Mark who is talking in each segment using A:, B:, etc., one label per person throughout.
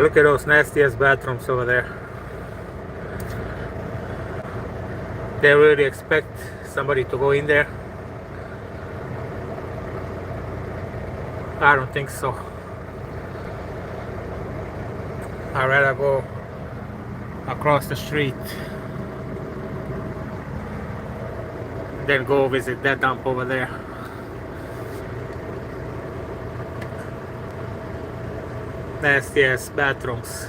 A: Look at those nastiest bathrooms over there. They really expect somebody to go in there? I don't think so. I'd rather go across the street than go visit that dump over there. Nasty ass bathrooms.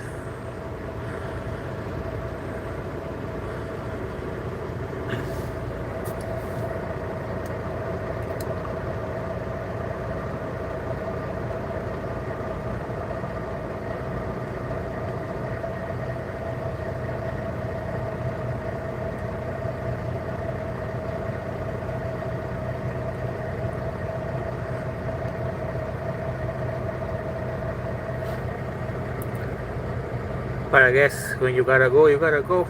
A: But I guess when you gotta go, you gotta go.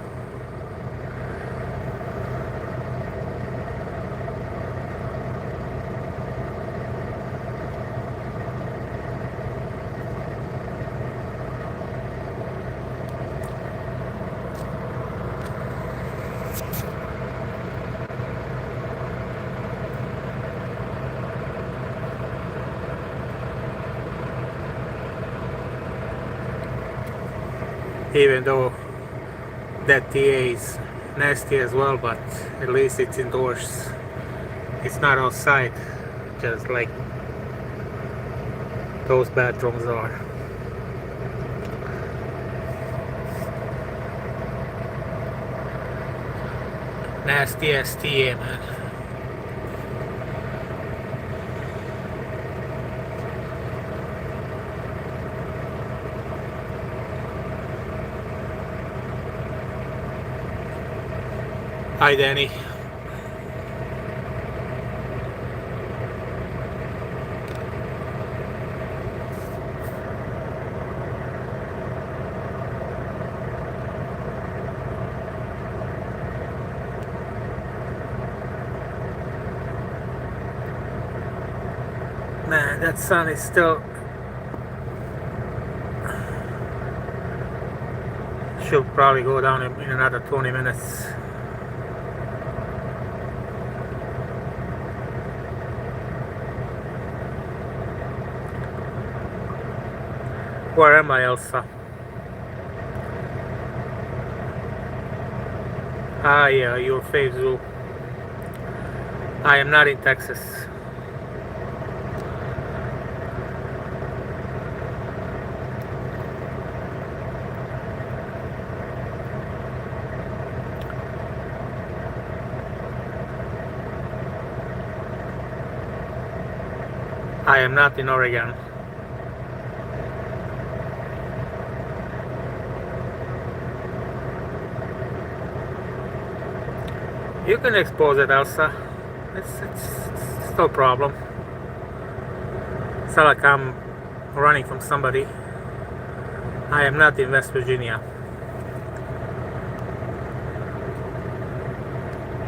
A: Even though that TA is nasty as well, but at least it's indoors. It's not outside, just like those bathrooms are. Nasty as TA, man. Hi, Danny. Man, that sun is still... should probably go down in another 20 minutes. Where am I, Elsa? Ah, yeah, your fave zoo. I am not in Texas. I am not in Oregon. You can expose it, Elsa. It's no problem. It's not like I'm running from somebody. I am not in West Virginia.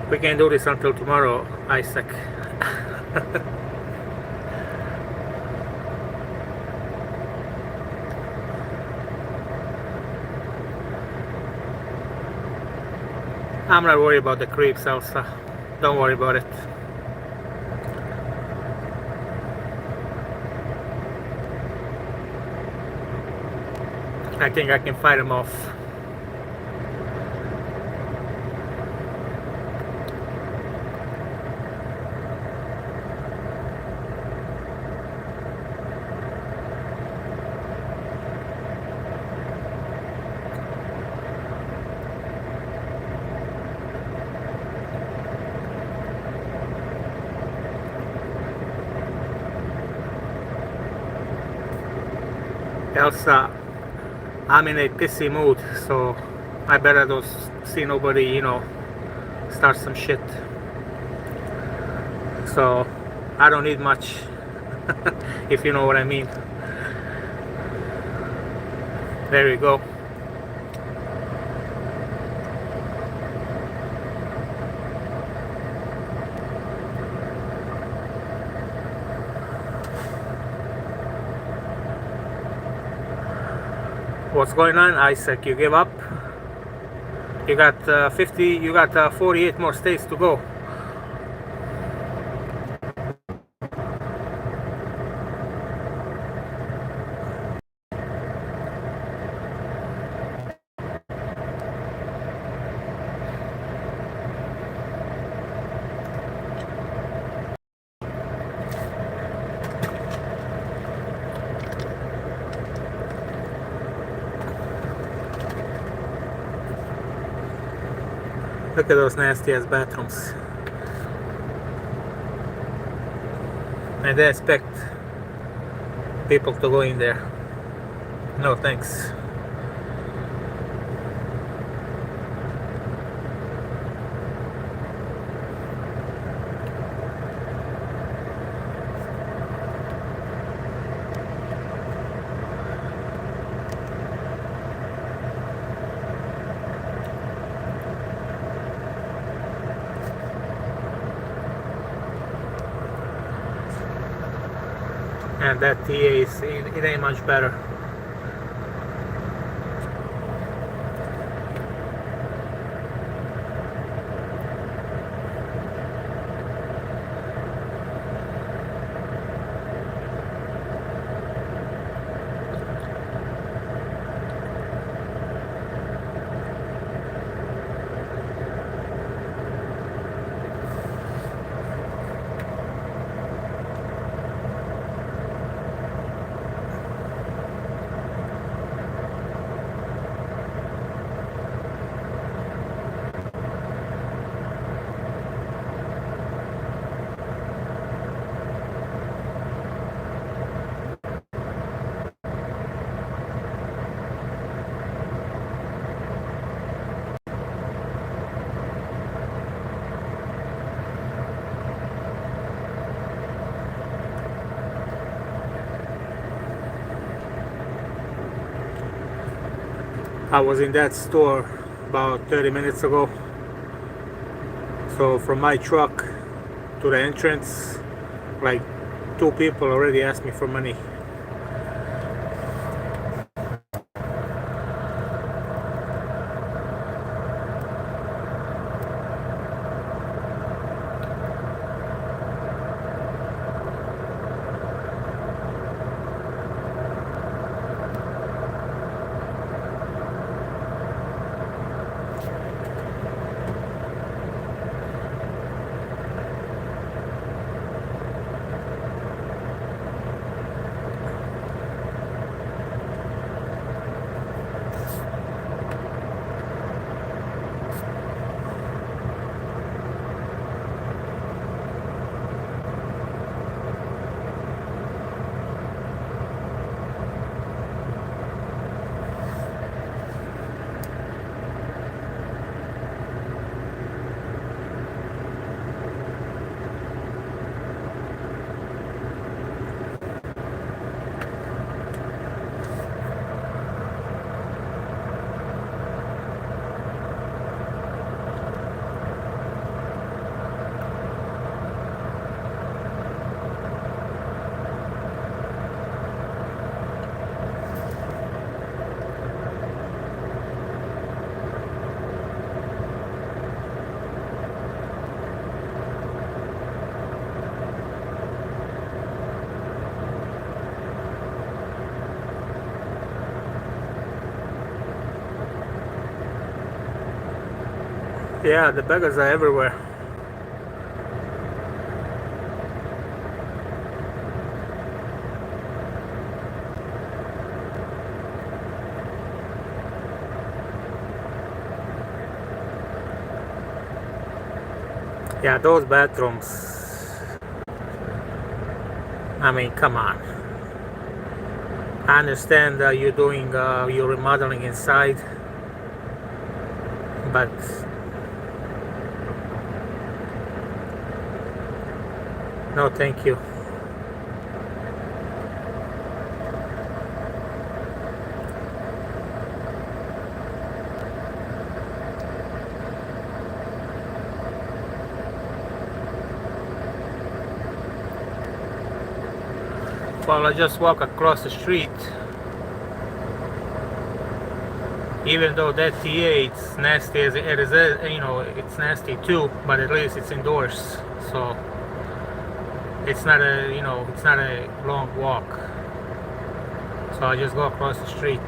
A: We can do this until tomorrow, Isaac. I'm not worried about the creeps, Elsa. Don't worry about it. I think I can fight them off. Elsa, I'm in a pissy mood, so I better don't see nobody, you know, start some shit. So I don't need much, if you know what I mean. There you go. What's going on, Isaac? You give up? You got 48 more states to go. Look at those nasty ass bathrooms. And they expect people to go in there. No thanks. And that TA it ain't much better. I was in that store about 30 minutes ago. So from my truck to the entrance, like 2 people already asked me for money. Yeah, the beggars are everywhere. Yeah, those bathrooms, I mean, come on. I understand you're doing your remodeling inside, but no thank you. Well, I just walk across the street Even though that TA it's nasty as it is, you know, it's nasty too, but at least it's indoors, so it's not a, you know, it's not a long walk. So I just go across the street.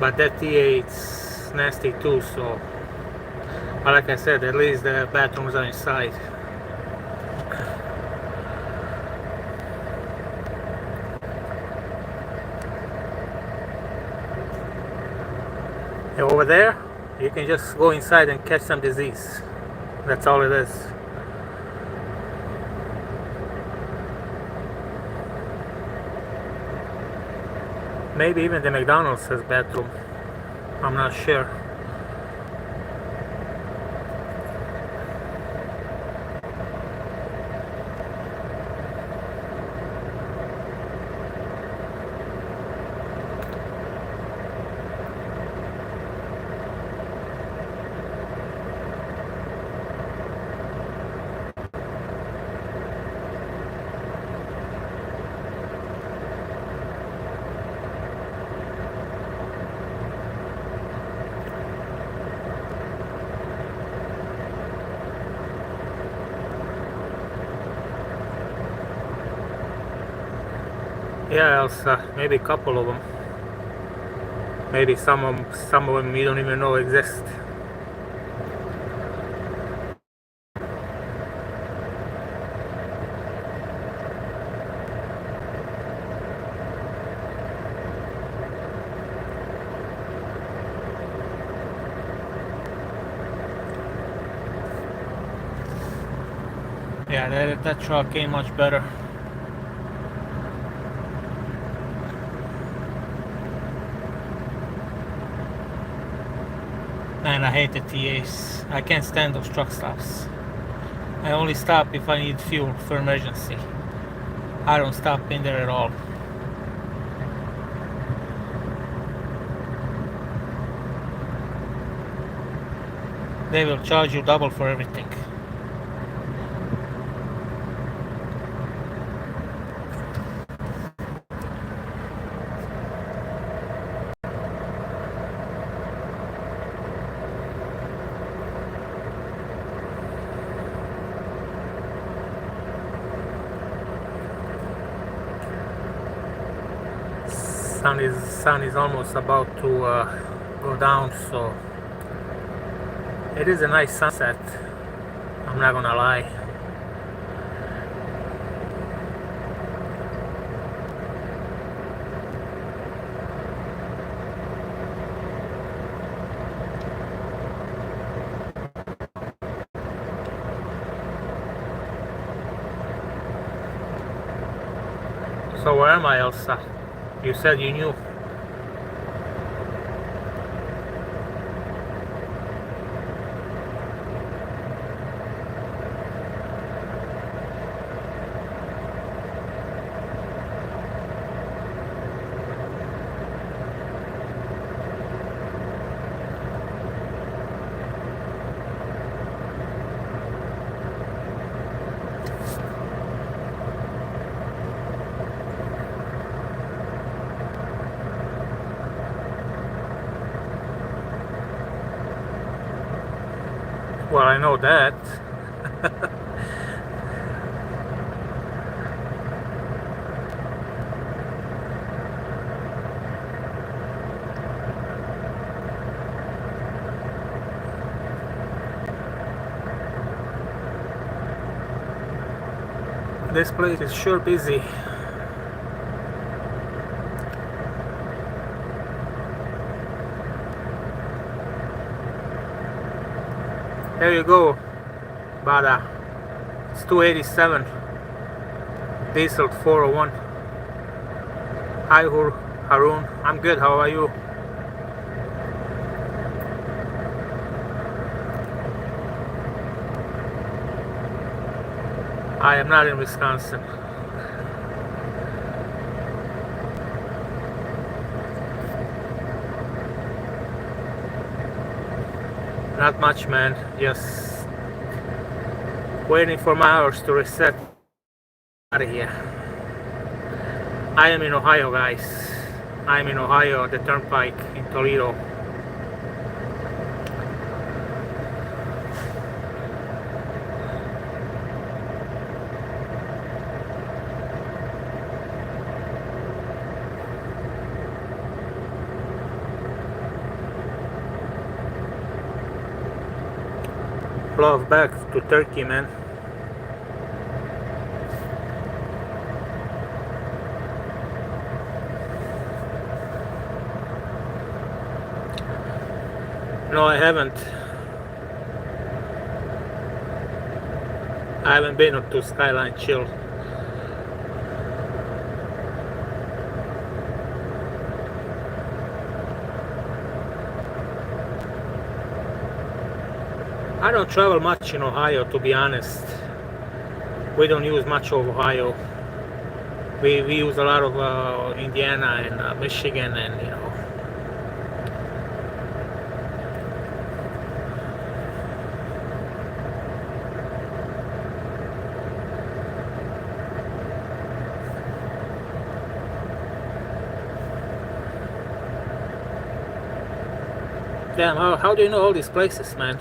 A: But that TA it's nasty too, so, but like I said, at least the bathrooms are inside. And over there, you can just go inside and catch some disease. That's all it is. Maybe even the McDonald's has bathroom. I'm not sure. Yeah, Elsa, maybe a couple of them. Maybe some of them you don't even know exist. Yeah, that truck ain't much better. Man, I hate the TAs. I can't stand those truck stops. I only stop if I need fuel for emergency. I don't stop in there at all. They will charge you double for everything. Sun is almost about to go down, so it is a nice sunset. I'm not gonna lie. So where am I, Elsa? You said you knew. Well, I know that. This place is sure busy. There you go, Bada. It's 287. Diesel 401. Hi, Harun. I'm good. How are you? I am not in Wisconsin. Not much, man. Just waiting for my hours to reset. Out of here. I am in Ohio, guys. I'm in Ohio, the Turnpike in Toledo. Love back to Turkey, man. No, I haven't. I haven't been to Skyline Chill. I don't travel much in Ohio, to be honest. We don't use much of Ohio. We use a lot of Indiana and Michigan, and you know. Damn, how do you know all these places, man?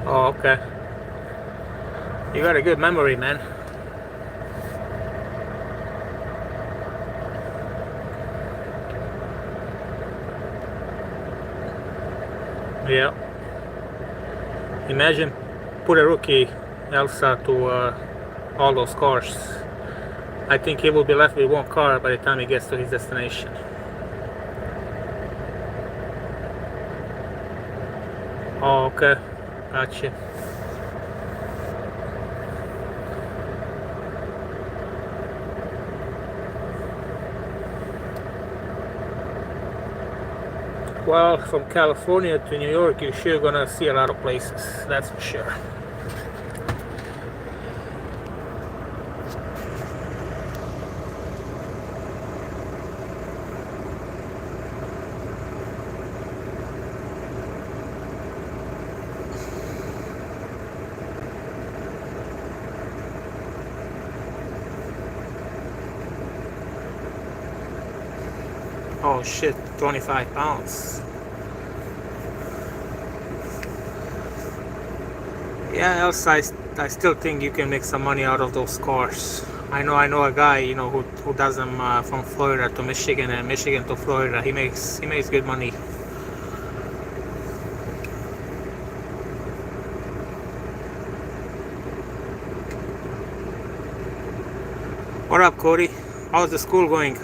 A: Oh, okay. You got a good memory, man. Yeah. Imagine put a rookie Elsa to all those cars. I think he will be left with one car by the time he gets to his destination. Oh, okay. Gotcha. Well, from California to New York, you're sure gonna see a lot of places, that's for sure. Oh shit, 25 pounds. Yeah, else I still think you can make some money out of those cars. I know a guy, you know, who does them from Florida to Michigan and Michigan to Florida. He makes good money. What up, Cody? How's the school going?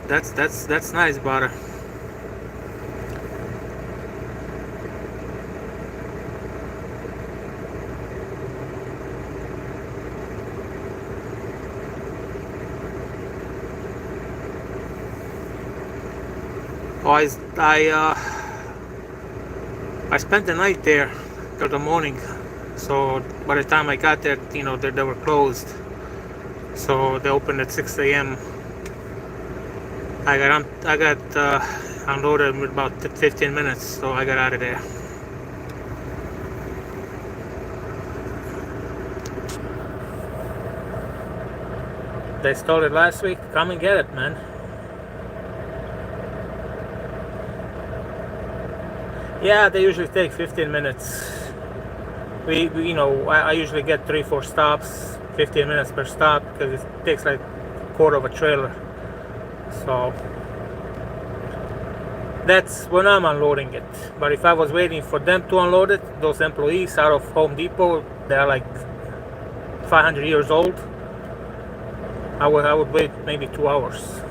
A: That's nice, brother. Oh, I spent the night there till the morning. So by the time I got there, you know, they were closed. So they opened at 6 a.m. I got unloaded in about 15 minutes, so I got out of there. They stole it last week. Come and get it, man. Yeah, they usually take 15 minutes. We you know, I usually get 3-4 stops, 15 minutes per stop, because it takes like a quarter of a trailer. So that's when I'm unloading it. But if I was waiting for them to unload it, those employees out of Home Depot, they're like 500 years old. I would wait maybe 2 hours.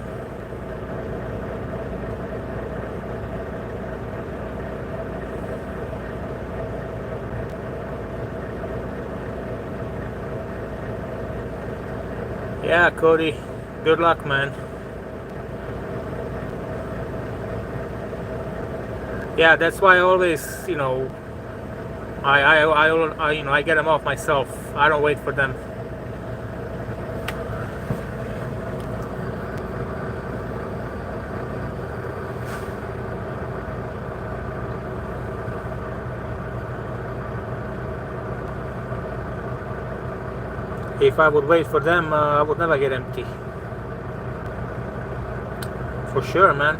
A: Yeah, Cody, good luck, man. Yeah, that's why I always, I get them off myself. I don't wait for them. If I would wait for them, I would never get empty. For sure, man.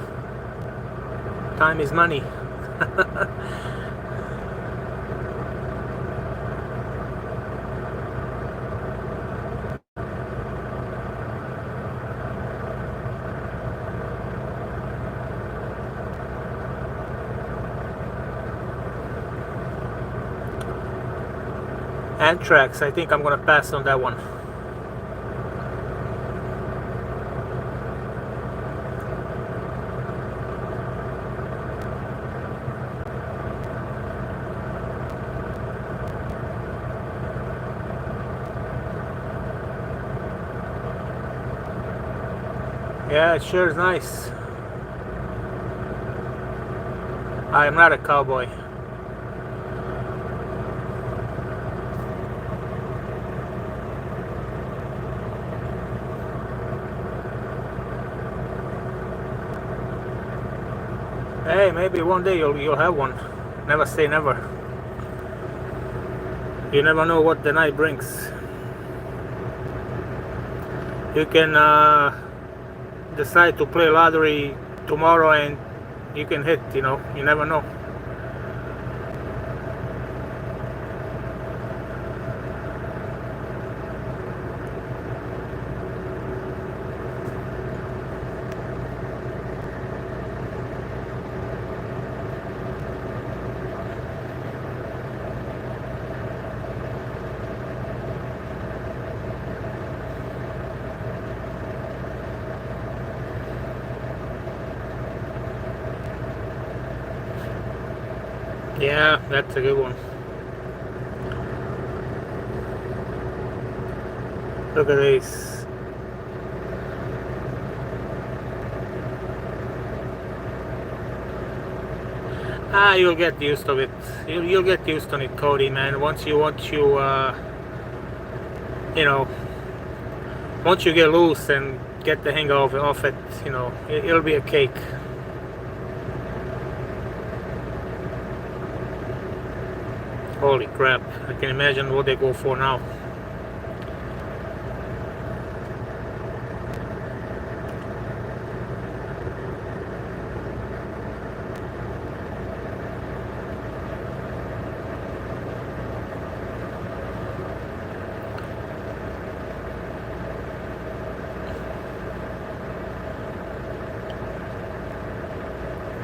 A: Time is money. Anthrax, I think I'm gonna pass on that one. Yeah, it sure is nice. I am not a cowboy. Hey, maybe one day you'll have one. Never say never. You never know what the night brings. You can decide to play lottery tomorrow and you can hit. You never know. Yeah, that's a good one. Look at this. You'll get used to it. You'll get used to it, Cody, man. Once you get loose and get the hang of it, it'll be a cake. Holy crap! I can imagine what they go for now.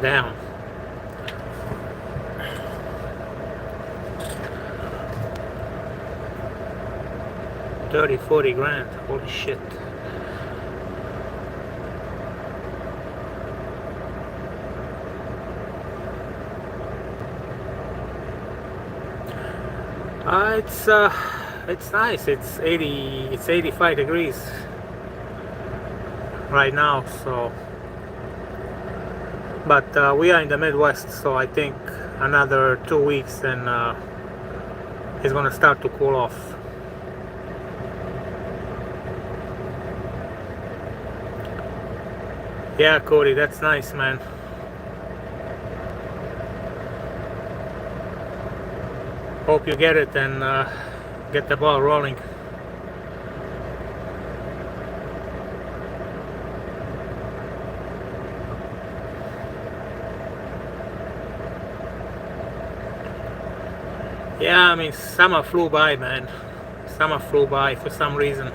A: Damn. $30-40 grand. Holy shit. It's nice. It's 85 degrees right now, so but we are in the Midwest, so I think another 2 weeks and it's gonna start to cool off. Yeah, Cody, that's nice, man. Hope you get it and get the ball rolling. Yeah, I mean, summer flew by, man. Summer flew by for some reason.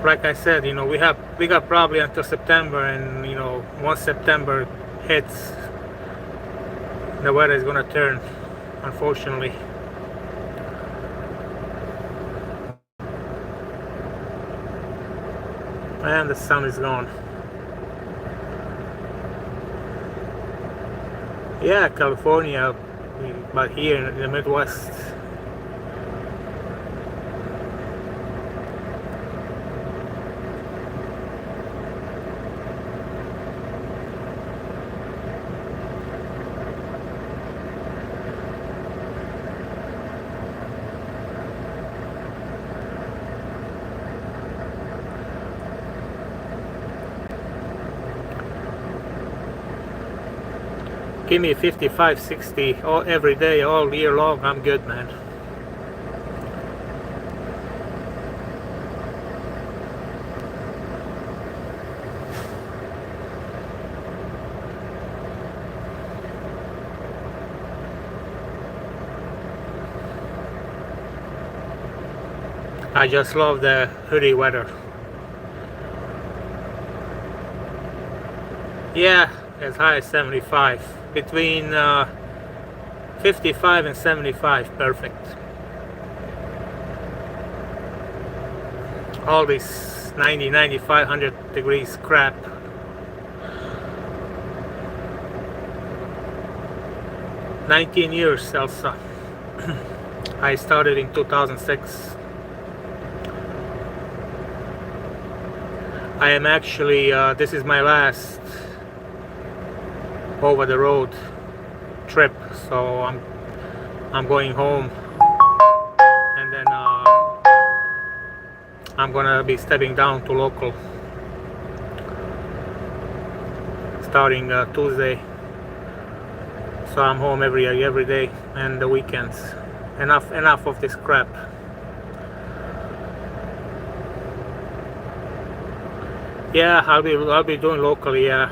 A: Like I said, we got probably until September, and once September hits, the weather is gonna turn, unfortunately. And the sun is gone. Yeah, California, but here in the Midwest. Give me 55, 60 all, every day, all year long. I'm good, man. I just love the hoodie weather. Yeah, as high as 75. Between 55 and 75, perfect. All this 90, 95, 100 degrees crap. "19 years, Elsa. I started in 2006. I am actually, this is my last over the road trip, so I'm going home, and then I'm gonna be stepping down to local starting Tuesday. So I'm home every day and the weekends. Enough of this crap. Yeah, I'll be doing locally. Yeah,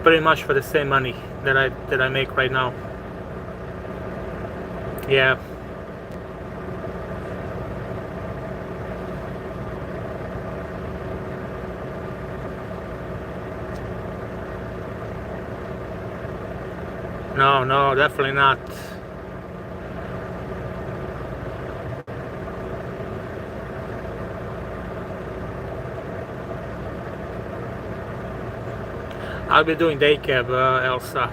A: pretty much for the same money that I make right now. Yeah. No, definitely not. I'll be doing day cab, Elsa.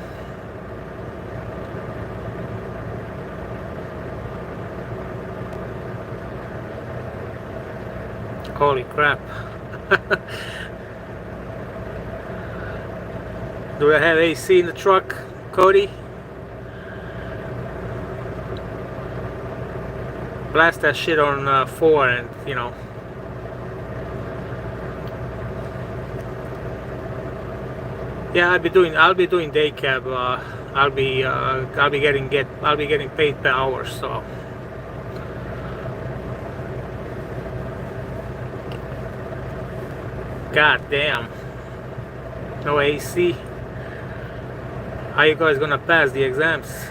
A: Holy crap. Do I have AC in the truck, Cody? Blast that shit on 4 and, you know. Yeah, I'll be doing day cab. I'll be getting paid per hour, so. God damn. No AC. How you guys gonna pass the exams?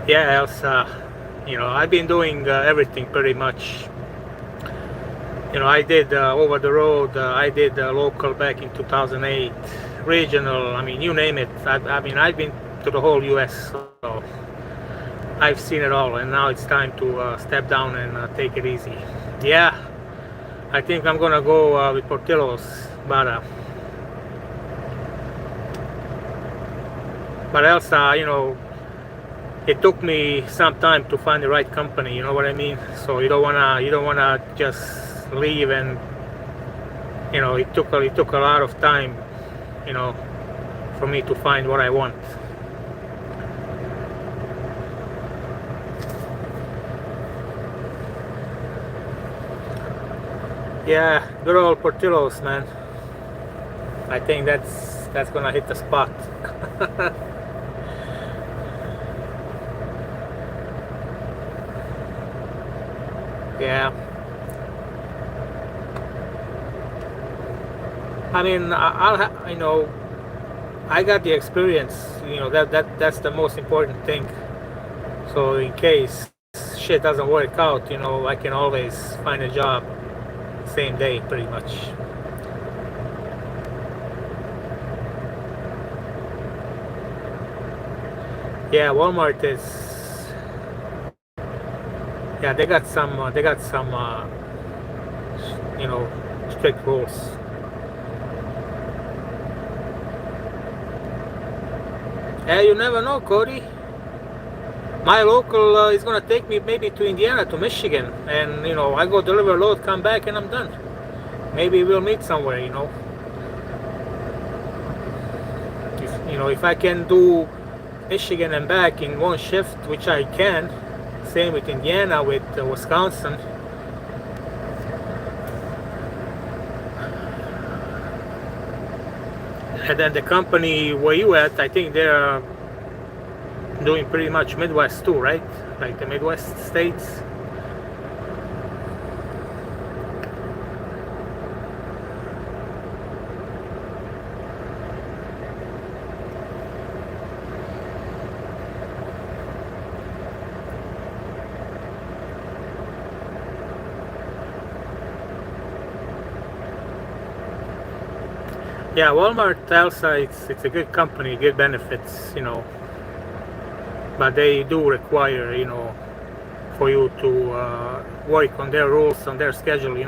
A: Yeah, Elsa, you know, I've been doing everything pretty much. You know, I did over the road, I did local back in 2008, regional, I mean, you name it. I mean, I've been to the whole US, so I've seen it all, and now it's time to step down and take it easy. Yeah, I think I'm gonna go with Portillo's, but Elsa, you know, it took me some time to find the right company, you know what I mean? So you don't wanna just leave, and you know, it took a lot of time, you know, for me to find what I want. Yeah, good old Portillo's, man. I think that's gonna hit the spot. Yeah. I mean, you know, I got the experience. You know, that's the most important thing. So in case shit doesn't work out, you know, I can always find a job same day, pretty much. Yeah, Walmart is. Yeah, they got some, you know, strict rules. Hey, you never know, Cody. My local is gonna take me maybe to Indiana, to Michigan, and I go deliver a load, come back, and I'm done. Maybe we'll meet somewhere. If I can do Michigan and back in one shift, which I can. Same with Indiana, with Wisconsin. And then the company where you at, I think they're doing pretty much Midwest too, right? Like the Midwest states. Yeah, Walmart Tulsa, it's a good company, good benefits, but they do require, for you to work on their rules, on their schedule.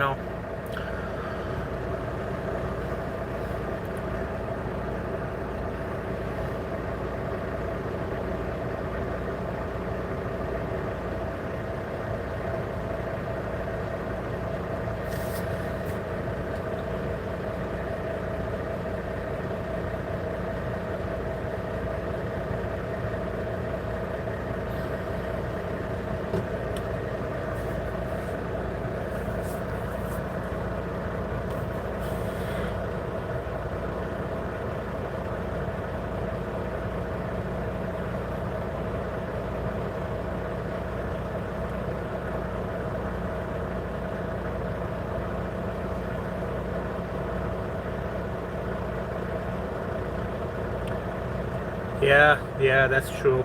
A: Yeah, that's true.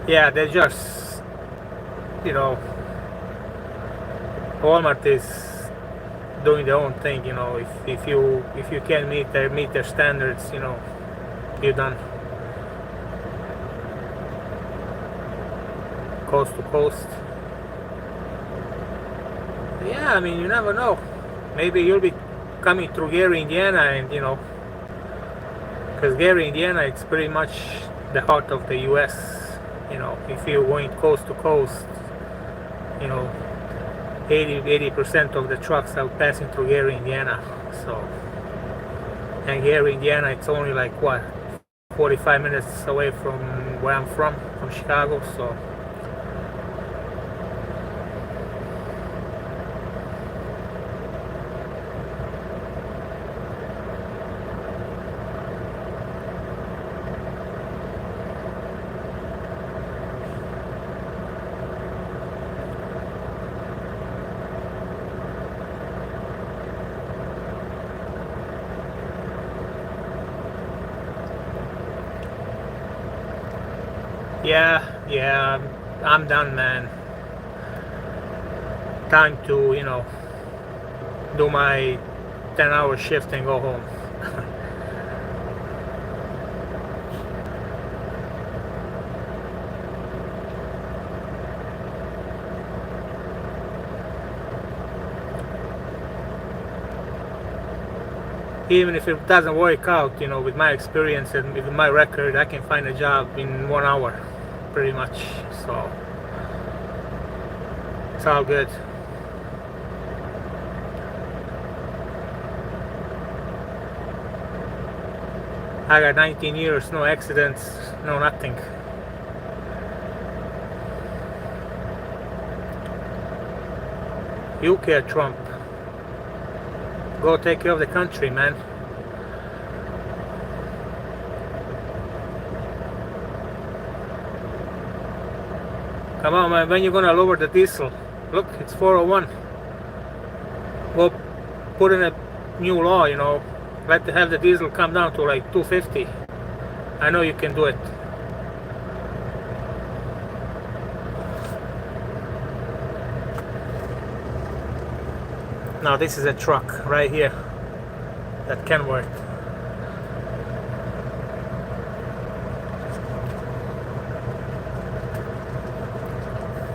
A: Yeah, they just, you know, Walmart is doing their own thing. If you can meet their standards, you're done. Coast to coast. Yeah, I mean, you never know. Maybe you'll be coming through Gary, Indiana, and because Gary, Indiana, it's pretty much the heart of the U.S. If you're going coast to coast, you know, 80% of the trucks are passing through Gary, Indiana. So, and Gary, Indiana, it's only like what, 45 minutes away from where I'm from Chicago. So. Yeah, I'm done, man. Time to, do my 10-hour shift and go home. Even if it doesn't work out, with my experience and with my record, I can find a job in 1 hour, pretty much. So it's all good. I got 19 years, no accidents, no nothing. You care, Trump. Go take care of the country, man. Come on, man. When you gonna lower the diesel? Look, it's 401. Go put in a new law, Let have the diesel come down to like 250. I know you can do it. Now this is a truck right here that can work.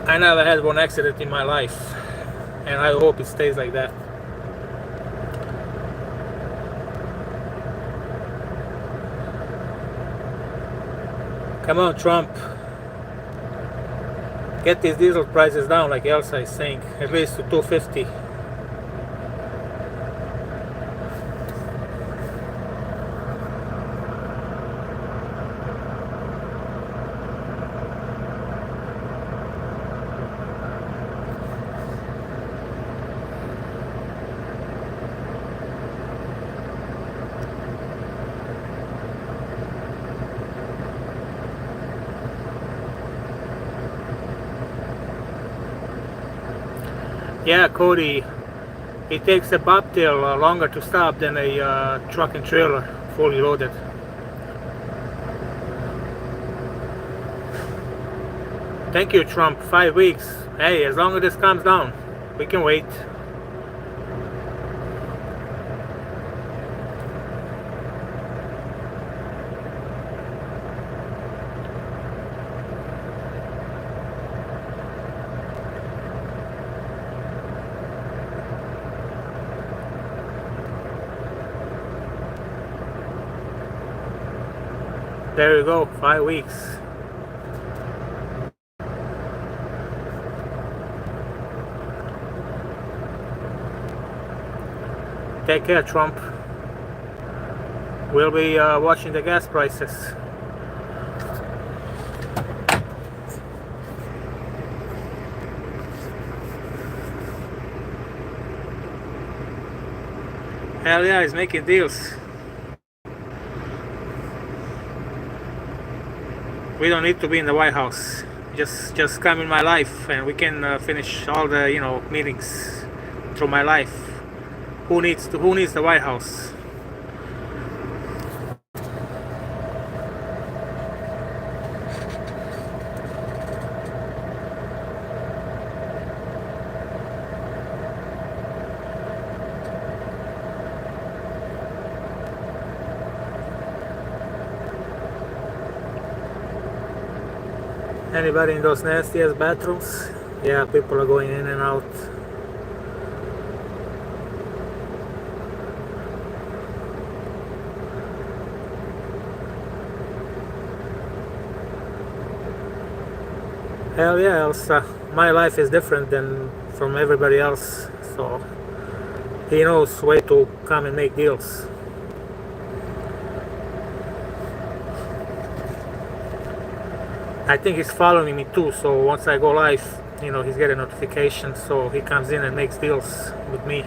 A: I never had one accident in my life, and I hope it stays like that. Come on, Trump. Get these diesel prices down, like Elsa is saying, at least to 250. Yeah, Cody, it takes a bobtail longer to stop than a truck and trailer fully loaded. Thank you, Trump. 5 weeks. Hey, as long as this comes down, we can wait. There you go, 5 weeks. Take care, Trump. We'll be watching the gas prices. Hell yeah, he's making deals. We don't need to be in the White House. Just come in my life, and we can finish all the meetings through my life. Who needs the White House? Anybody in those nasty ass bathrooms? Yeah, people are going in and out. Hell yeah, Elsa. My life is different than from everybody else, so he knows way to come and make deals. I think he's following me too, so once I go live, he's getting notifications, so he comes in and makes deals with me.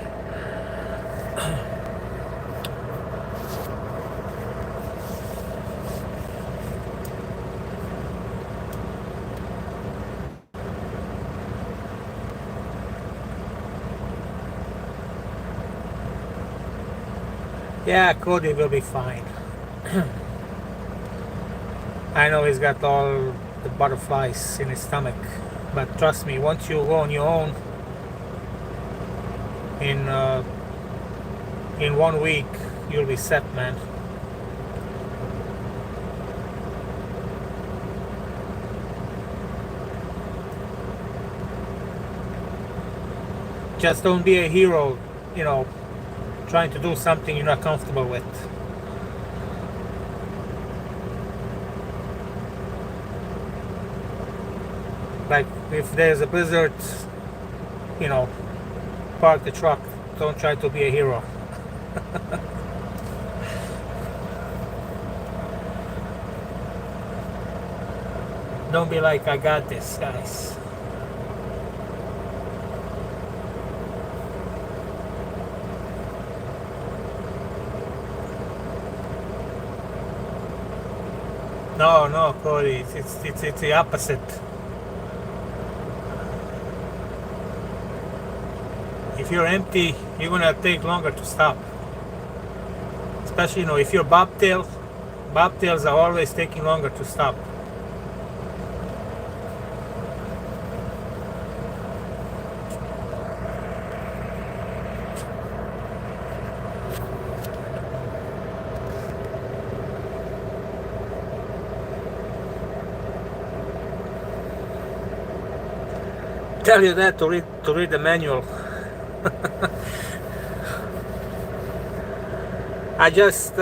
A: Yeah, Cody will be fine. I know he's got all the butterflies in his stomach, but trust me, once you go on your own, in 1 week you'll be set, man. Just don't be a hero, trying to do something you're not comfortable with. Like, if there's a blizzard, park the truck. Don't try to be a hero. Don't be like, I got this, guys. No, Cody, it's the opposite. If you're empty, you're gonna take longer to stop. Especially, if you're bobtails are always taking longer to stop. Tell you that to read the manual. I just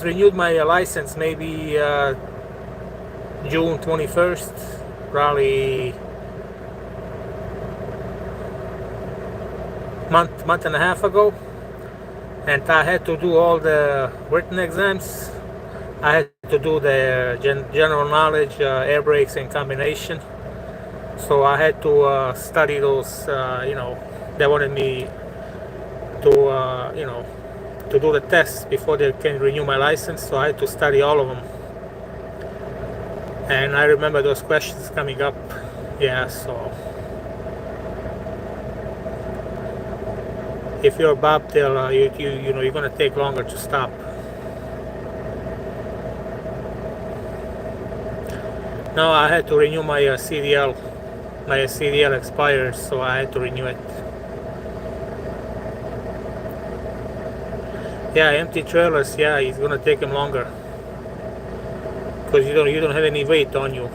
A: renewed my license maybe June 21st, probably month and a half ago, and I had to do all the written exams. I had to do the general knowledge, air brakes and combination. So I had to study those. They wanted me to to do the tests before they can renew my license. So I had to study all of them, and I remember those questions coming up. Yeah, so if you're a bobtail, you're gonna take longer to stop. No, I had to renew my CDL. My CDL expired, so I had to renew it. Yeah, empty trailers. Yeah, it's gonna take them longer because you don't have any weight on you.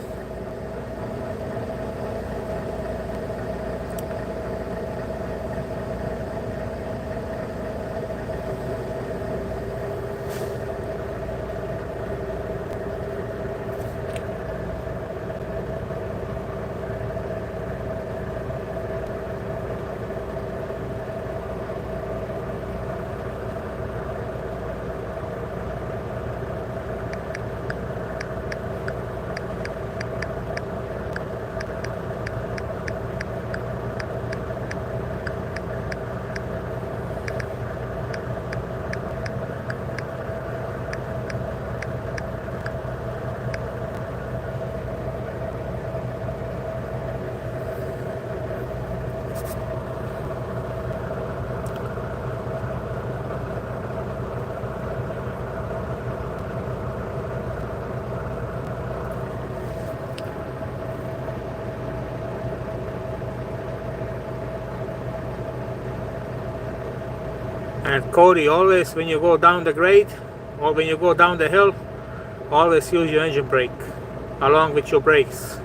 A: And Cody, always when you go down the grade or when you go down the hill, always use your engine brake along with your brakes.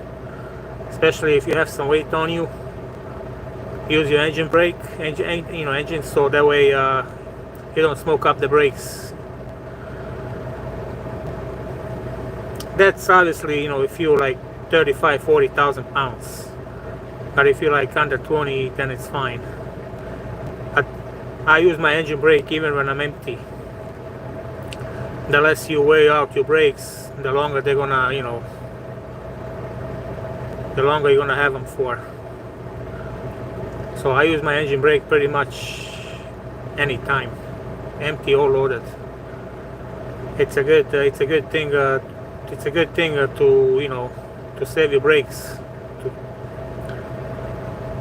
A: Especially if you have some weight on you, use your engine brake, engine, so that way you don't smoke up the brakes. That's obviously, if you're like 35, 40,000 pounds. But if you're like under 20, then it's fine. I use my engine brake even when I'm empty. The less you weigh out your brakes, the longer they're gonna, the longer you're gonna have them for. So I use my engine brake pretty much anytime, empty or loaded. It's a good thing. It's a good thing to save your brakes.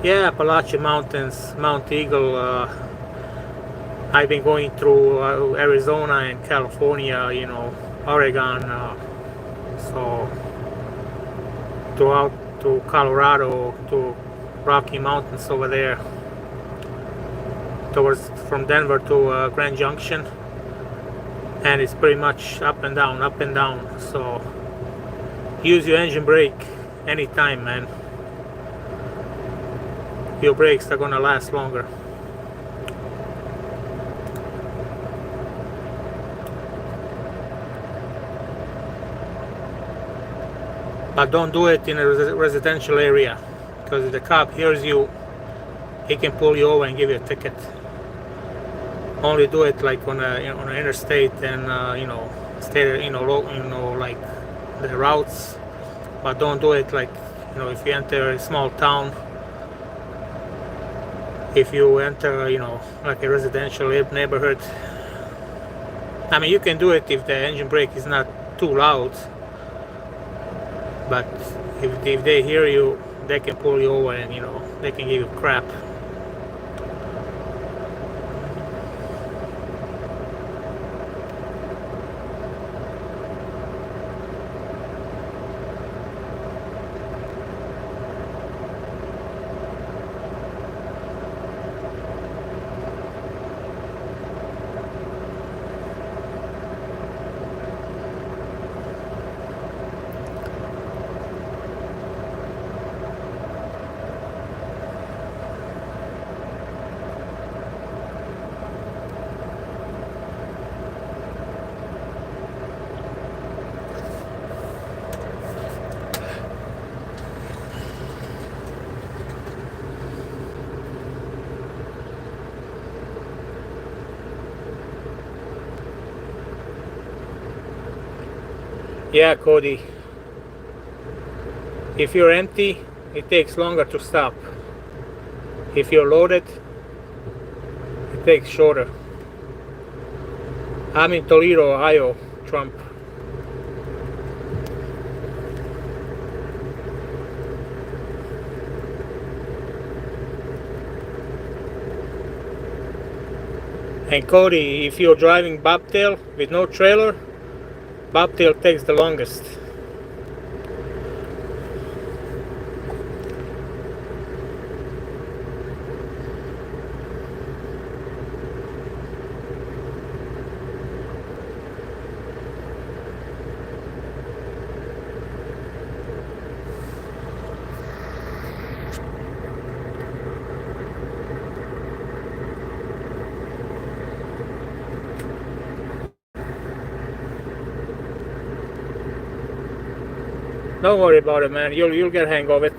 A: Yeah, Appalachian Mountains, Mount Eagle. I've been going through Arizona and California, Oregon, so throughout to Colorado, to Rocky Mountains over there, from Denver to Grand Junction, and it's pretty much up and down, up and down. So use your engine brake anytime, man. Your brakes are gonna last longer. But don't do it in a residential area, because if the cop hears you, he can pull you over and give you a ticket. Only do it like on an interstate and state, like the routes. But don't do it like if you enter a small town. If you enter like a residential neighborhood. I mean, you can do it if the engine brake is not too loud. But if they hear you, they can pull you over and they can give you crap. Yeah, Cody. If you're empty, it takes longer to stop. If you're loaded, it takes shorter. I'm in Toledo, Ohio, Trump. And Cody, if you're driving bobtail with no trailer, bobtail takes the longest. Don't worry about it, man. You'll get hang of it.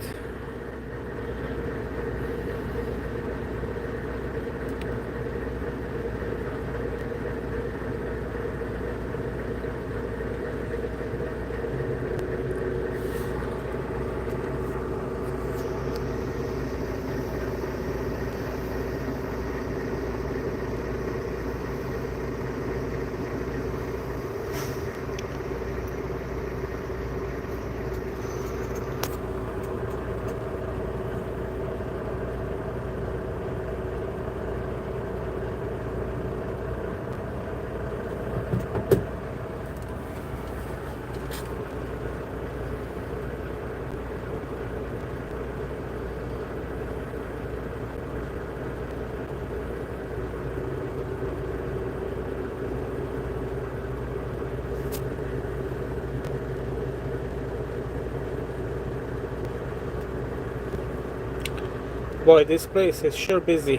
A: Boy, this place is sure busy.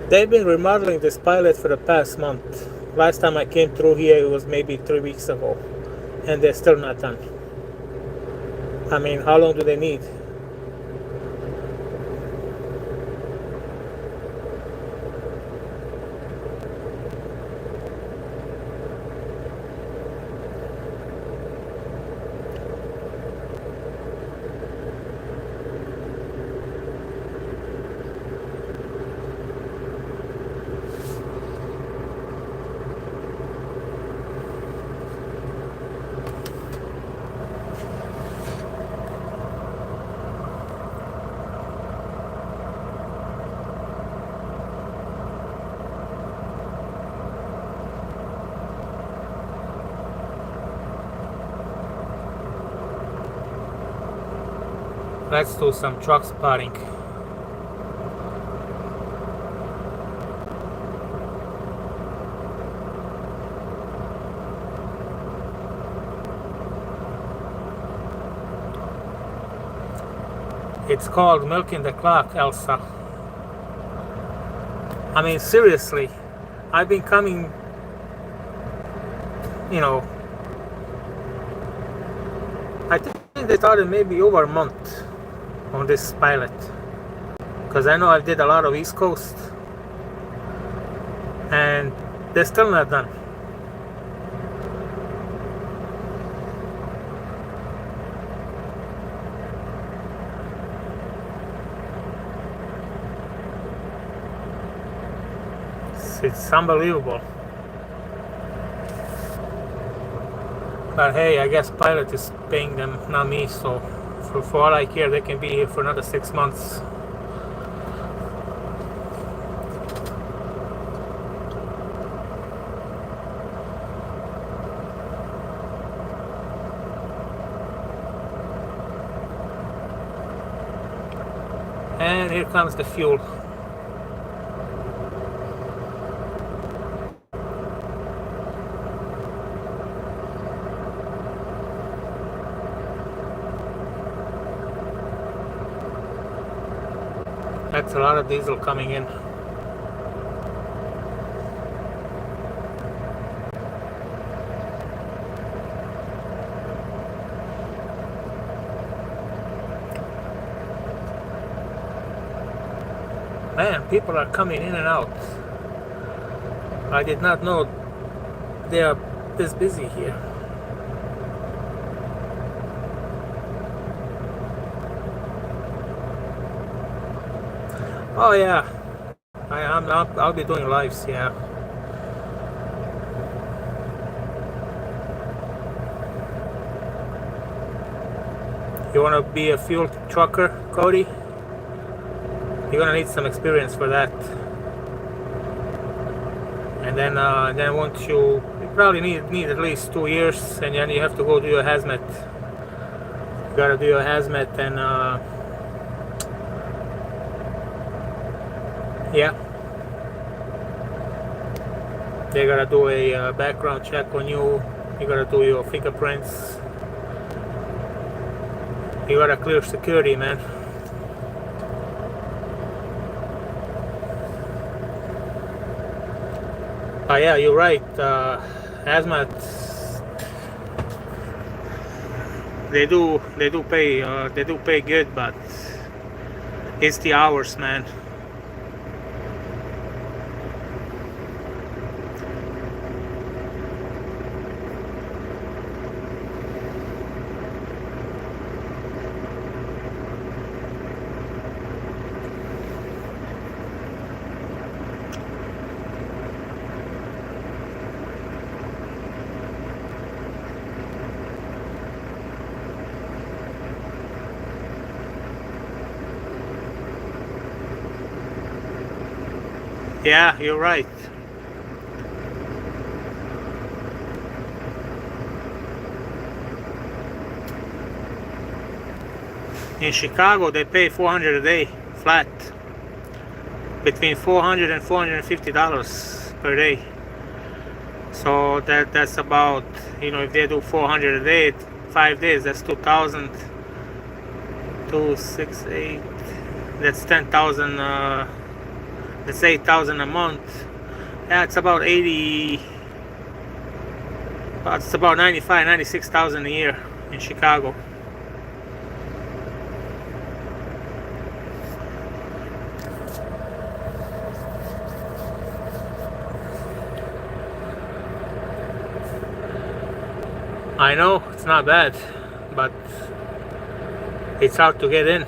A: They've been remodeling this pilot for the past month. Last time I came through here, it was maybe 3 weeks ago. And they're still not done. I mean, how long do they need? Let's do some truck spotting. It's called milking the clock, Elsa. I mean, seriously, I've been coming, I think they started maybe over a month on this pilot. Because I know I did a lot of East Coast. And they're still not done. It's unbelievable. But hey, I guess pilot is paying them, not me, so for all I care, they can be here for another 6 months. And here comes the fuel. That's a lot of diesel coming in. Man, people are coming in and out. I did not know they are this busy here. Oh yeah, I'll be doing lives. Yeah. You wanna be a fuel trucker, Cody? You're gonna need some experience for that. And then once you probably need at least 2 years, and then you have to go do your hazmat. You gotta do your hazmat, and yeah, they gotta do a background check on you. You gotta do your fingerprints. You gotta clear security, man. Yeah, you're right. Hazmat, they do pay good, but it's the hours, man. Yeah, you're right. In Chicago, they pay $400 a day flat, between $400 and $450 per day. So that's about, if they do 400 a day, 5 days, that's 2,000, 268. That's 10,000. That's 8,000 a month. Yeah, it's about 80. It's about 95, 96,000 a year in Chicago. I know it's not bad, but it's hard to get in.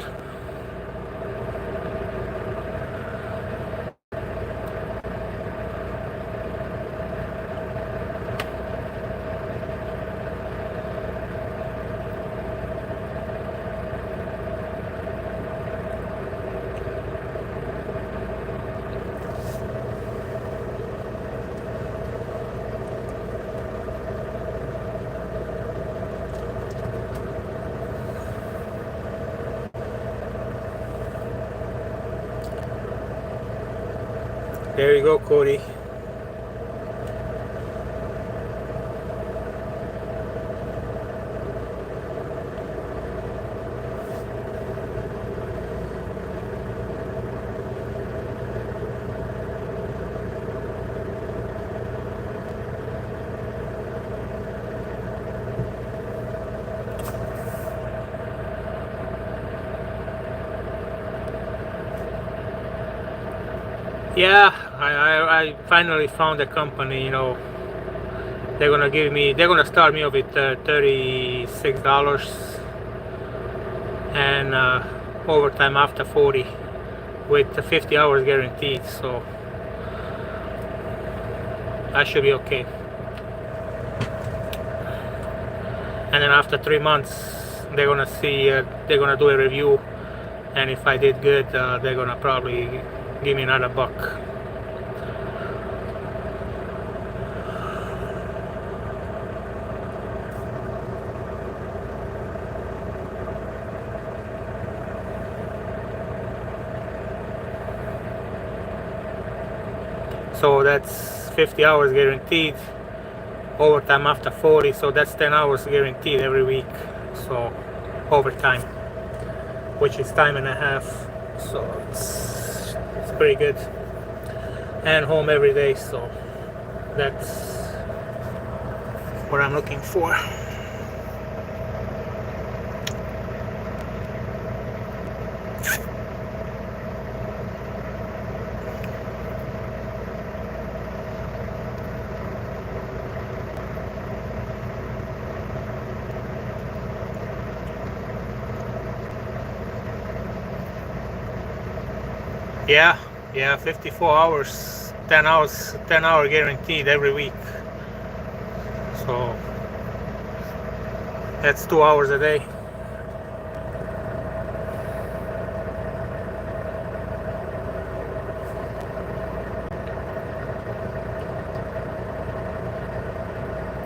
A: There you go, Cody. Yeah, I finally found a company. They're gonna start me off with $36 and overtime after 40 with 50 hours guaranteed. So I should be okay. And then after 3 months, they're gonna do a review, and if I did good, they're gonna probably give me another buck. So that's 50 hours guaranteed, overtime after 40, so that's 10 hours guaranteed every week. So overtime, which is time and a half, so it's pretty good. And home every day, so that's what I'm looking for. Yeah, yeah, 54 hours, 10 hours, 10-hour guaranteed every week. So that's 2 hours a day.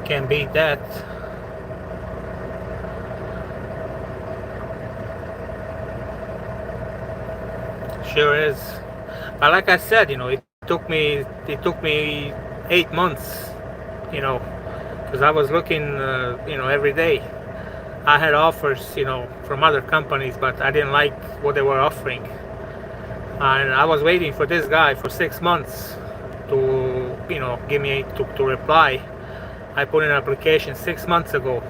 A: Can't beat that. Sure is. But like I said, it took me 8 months, you know, because I was looking, every day. I had offers, from other companies, but I didn't like what they were offering. And I was waiting for this guy for 6 months to, give me to reply. I put in an application 6 months ago,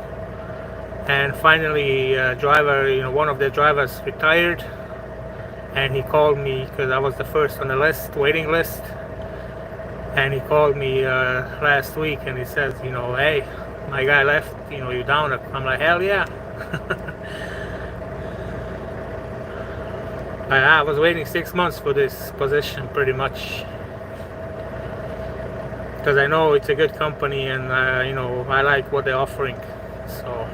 A: and finally, one of the drivers retired, and he called me because I was the first on the waiting list. And he called me last week, and he says, hey, my guy left. You down? I'm like, hell yeah. I was waiting 6 months for this position, pretty much, because I know it's a good company, and I like what they're offering. So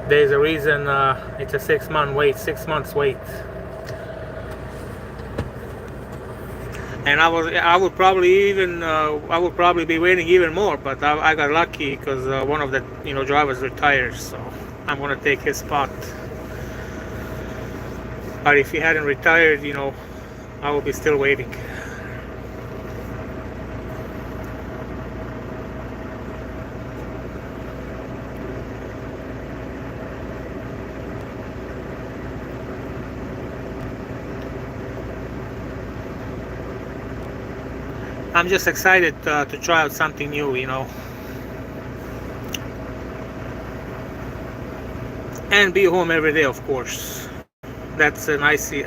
A: there's a reason it's a 6 month wait, 6 months wait. And I would probably be waiting even more, but I got lucky because one of the drivers retired, so I'm gonna take his spot. But if he hadn't retired, I would be still waiting. I'm just excited to try out something new, and be home every day, of course. That's icing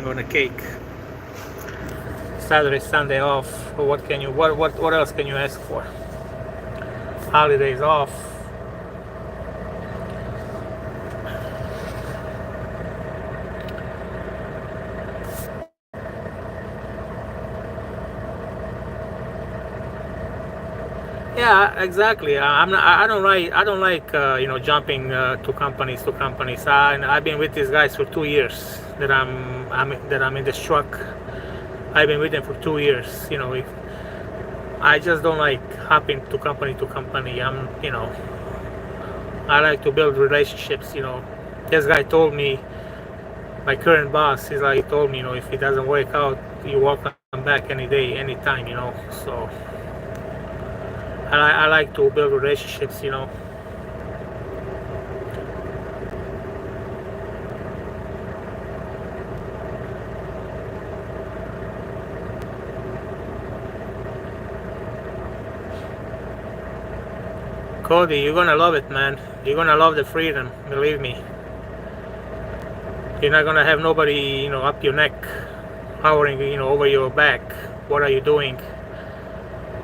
A: on the cake. Saturday, Sunday off. What else can you ask for? Holidays off. Yeah, exactly. I'm not. I don't like jumping to companies to companies. And I've been with these guys for 2 years. That I'm in this truck. I've been with them for 2 years. I just don't like hopping to company to company. I like to build relationships. This guy told me, my current boss, he told me, if it doesn't work out, you welcome back any day, anytime. So I like to build relationships. Cody, you're gonna love it, man. You're gonna love the freedom, believe me. You're not gonna have nobody, up your neck, hovering, over your back. What are you doing?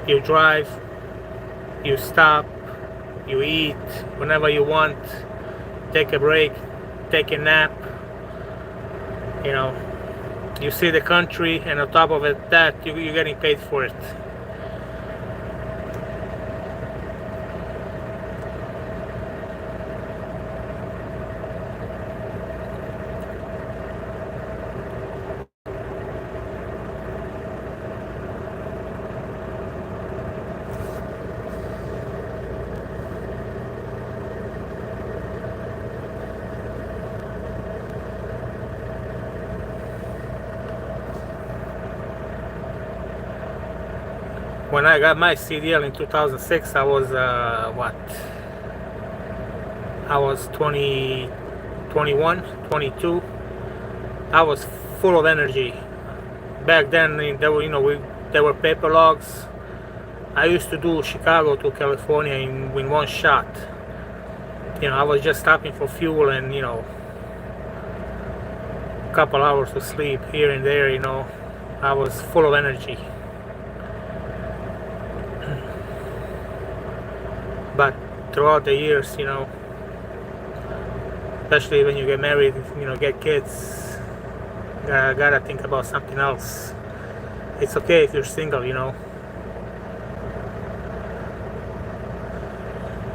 A: You drive, you stop, you eat whenever you want, take a break, take a nap. You see the country, and on top of it, you're getting paid for it. When I got my CDL in 2006, I was what? I was 20, 21, 22. I was full of energy. Back then, there were paper logs. I used to do Chicago to California in one shot. I was just stopping for fuel and a couple hours of sleep here and there. I was full of energy. But throughout the years, especially when you get married, you know, get kids. Gotta think about something else. It's okay if you're single, you know,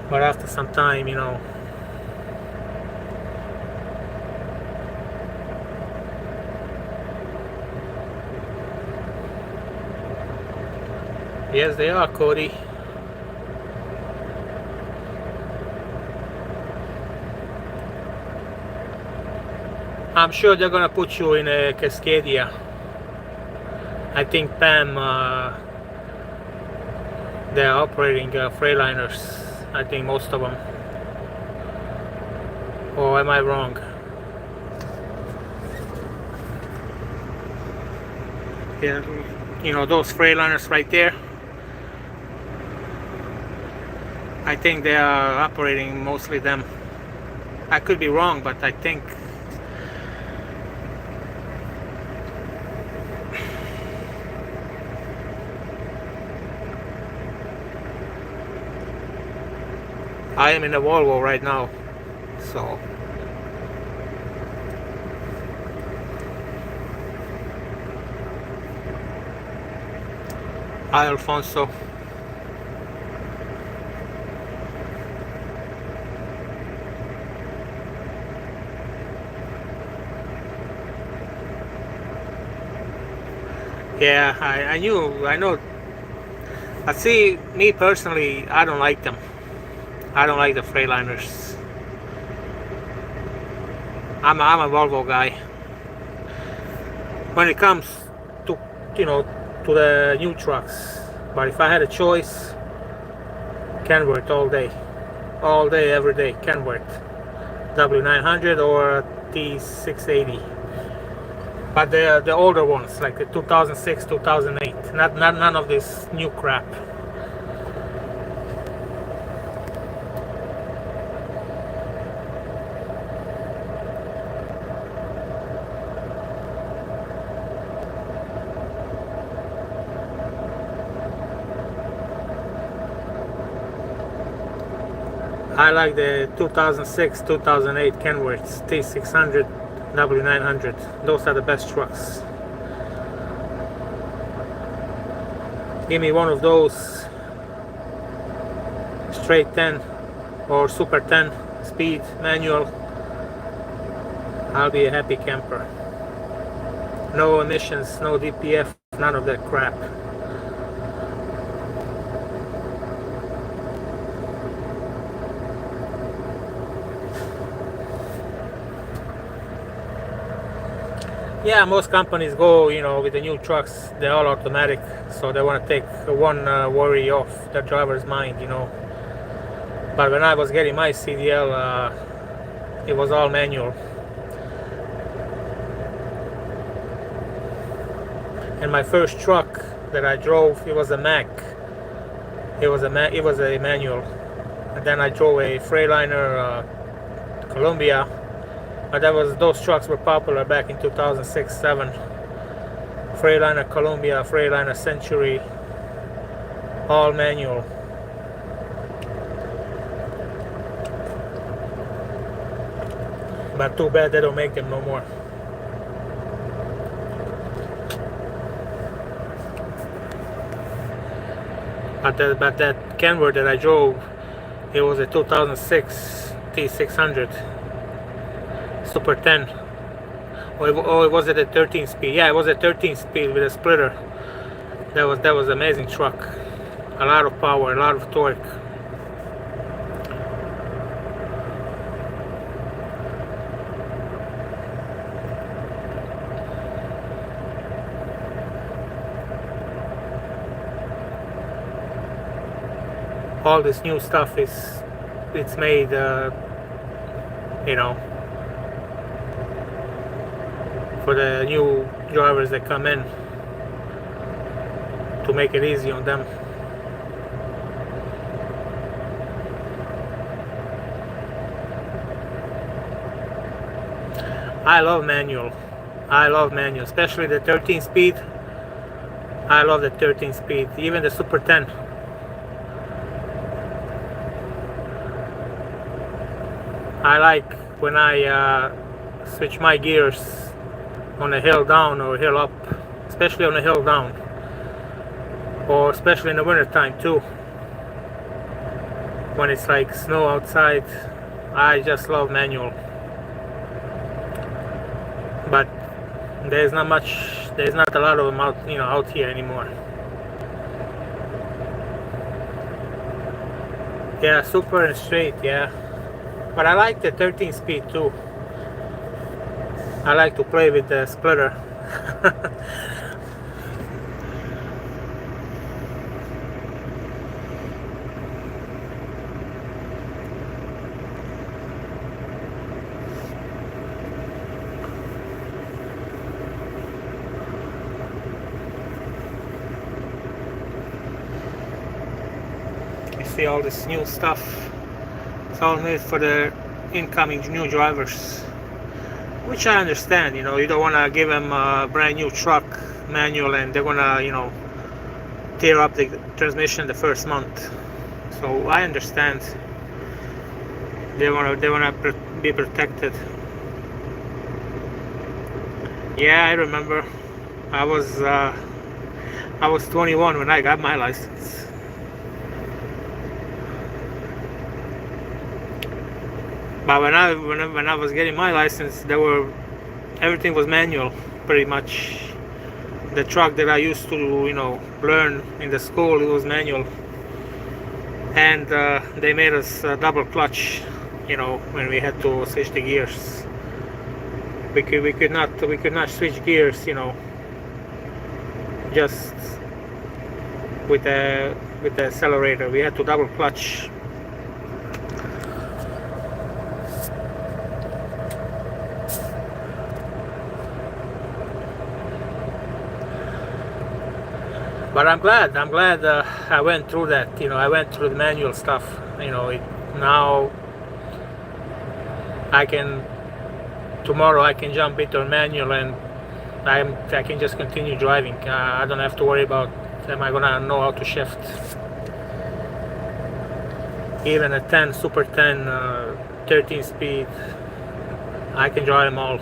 A: but after some time, you know. Yes, they are, Cody. I'm sure they're gonna put you in a Cascadia. I think Pam, they're operating Freightliners. I think most of them. Or am I wrong? Yeah, you know those Freightliners right there. I think they are operating mostly them. I could be wrong, but I think. I am in a Volvo right now, so. Hi, Alfonso. Yeah, I know. I see, me personally, I don't like them. I don't like the Freightliners. I'm a Volvo guy. When it comes to, you know, to the new trucks. But if I had a choice, Kenworth all day, every day, Kenworth. W900 or T680. But the older ones, like the 2006, 2008. Not none of this new crap. I like the 2006, 2008 Kenworths, T600, W900. Those are the best trucks. Give me one of those straight 10 or super 10 speed manual. I'll be a happy camper. No emissions, no DPF, none of that crap. Yeah, most companies go, you know, with the new trucks, they're all automatic, so they want to take one worry off the driver's mind, you know. But when I was getting my CDL, it was all manual. And my first truck that I drove, it was a Mack. It was a manual. And then I drove a Freightliner Columbia. But those trucks were popular back in 2006-7. Freightliner Columbia, Freightliner Century, all manual. But too bad they don't make them no more. But that Kenworth that I drove, it was a 2006 T600 Super 10. Or was it a 13 speed? Yeah, it was a 13 speed with a splitter. That was an amazing truck. A lot of power, a lot of torque. All this new stuff it's made, you know, for the new drivers that come in, to make it easy on them. I love manual, especially the 13 speed. I love the 13 speed, even the Super 10. I like when I switch my gears on a hill down or a hill up, especially on a hill down, or especially in the winter time too, when it's like snow outside. I just love manual, but there's not a lot of them out here anymore. Yeah, super and straight, yeah. But I like the 13 speed too. I like to play with the splitter. You see all this new stuff. It's all made for the incoming new drivers, which I understand. You don't want to give them a brand new truck manual and they're gonna tear up the transmission the first month. So I understand. They wanna be protected. Yeah, I remember. I was 21 when I got my license. But when I was getting my license, everything was manual, pretty much. The truck that I used to learn in the school, it was manual, and they made us double clutch. When we had to switch the gears, we could not switch gears. Just with the accelerator. We had to double clutch. But I'm glad I went through that. I went through the manual stuff. Now tomorrow I can jump into a manual and I can just continue driving. I don't have to worry about, am I gonna know how to shift. Even a 10, Super 10, 13 speed, I can drive them all.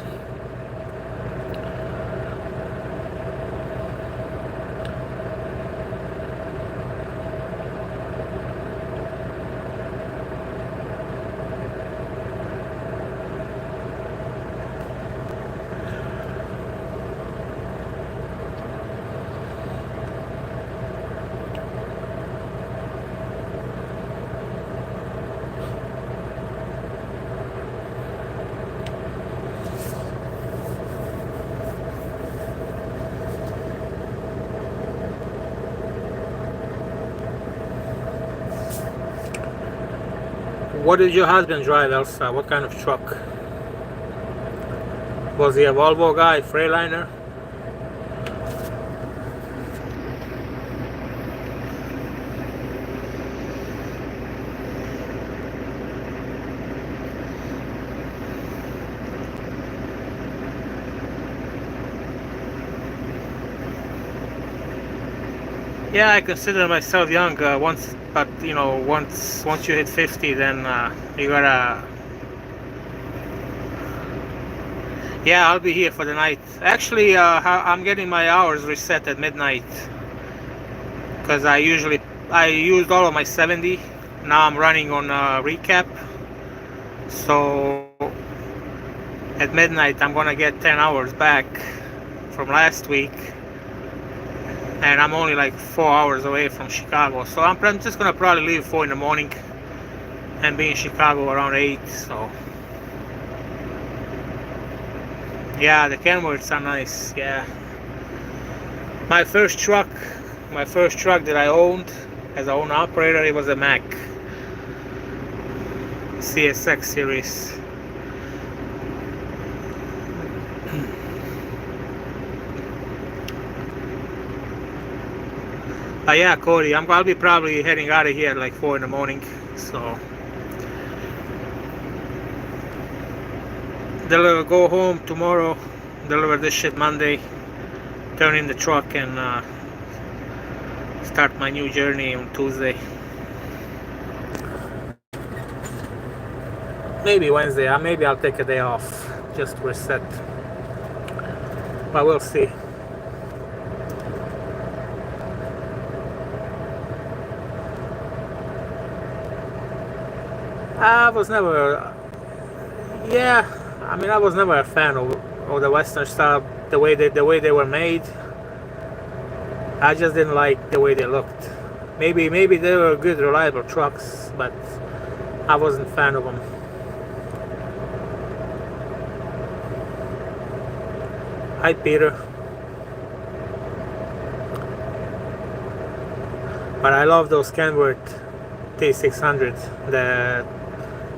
A: What did your husband drive, Elsa? What kind of truck? Was he a Volvo guy, Freightliner? Yeah, I consider myself young. But once you hit 50, then you gotta. Yeah, I'll be here for the night. Actually, I'm getting my hours reset at midnight because I used all of my 70. Now I'm running on recap. So at midnight, I'm gonna get 10 hours back from last week. And I'm only like 4 hours away from Chicago, so I'm just gonna probably leave 4 in the morning and be in Chicago around 8. So yeah, the Kenworths are nice. Yeah, my first truck that I owned as an owner operator, it was a Mack CSX series. Yeah, Cody, I'll be probably heading out of here at like 4 in the morning. So they'll go home tomorrow, deliver this shit Monday, turn in the truck, and start my new journey on Tuesday. Maybe Wednesday. Maybe I'll take a day off just to reset. But we'll see. I was never, yeah. I mean, I was never a fan of the Western style, the way they were made. I just didn't like the way they looked. Maybe they were good, reliable trucks, but I wasn't a fan of them. Hi, Peter. But I love those Kenworth T600, the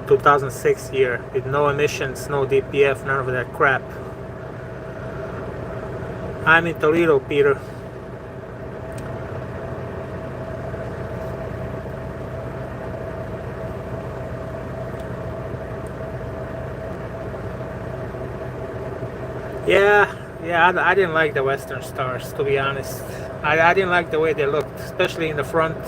A: 2006 year, with no emissions, no DPF, none of that crap. I'm in Toledo, Peter. Yeah, I didn't like the Western Stars, to be honest. I didn't like the way they looked, especially in the front.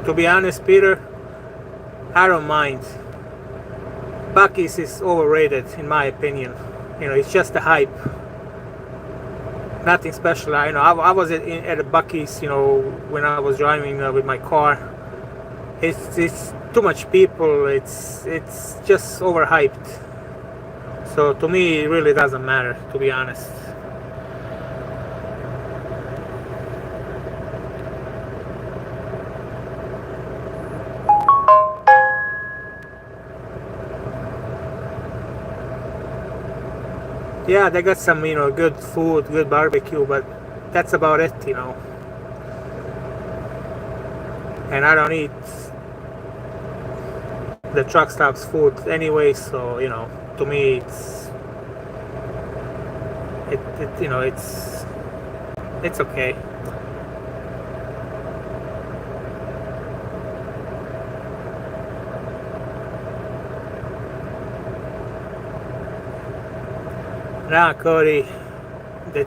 A: To be honest, Peter, I don't mind. Bucky's is overrated, in my opinion. It's just a hype. Nothing special. I was at a Bucky's, when I was driving with my car. It's too much people. It's just overhyped. So to me, it really doesn't matter, to be honest. Yeah, they got some, good food, good barbecue, but that's about it, And I don't eat the truck stops food anyway, so, to me, it's okay. Now, Cody, the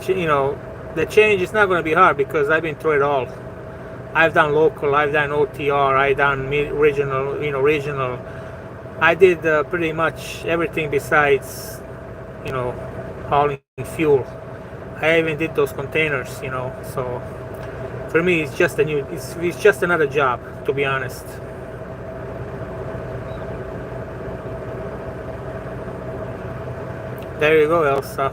A: change is not going to be hard because I've been through it all. I've done local, I've done OTR, I've done regional. I did pretty much everything besides, hauling fuel. I even did those containers, So for me, it's just it's just another job, to be honest. There you go, Elsa.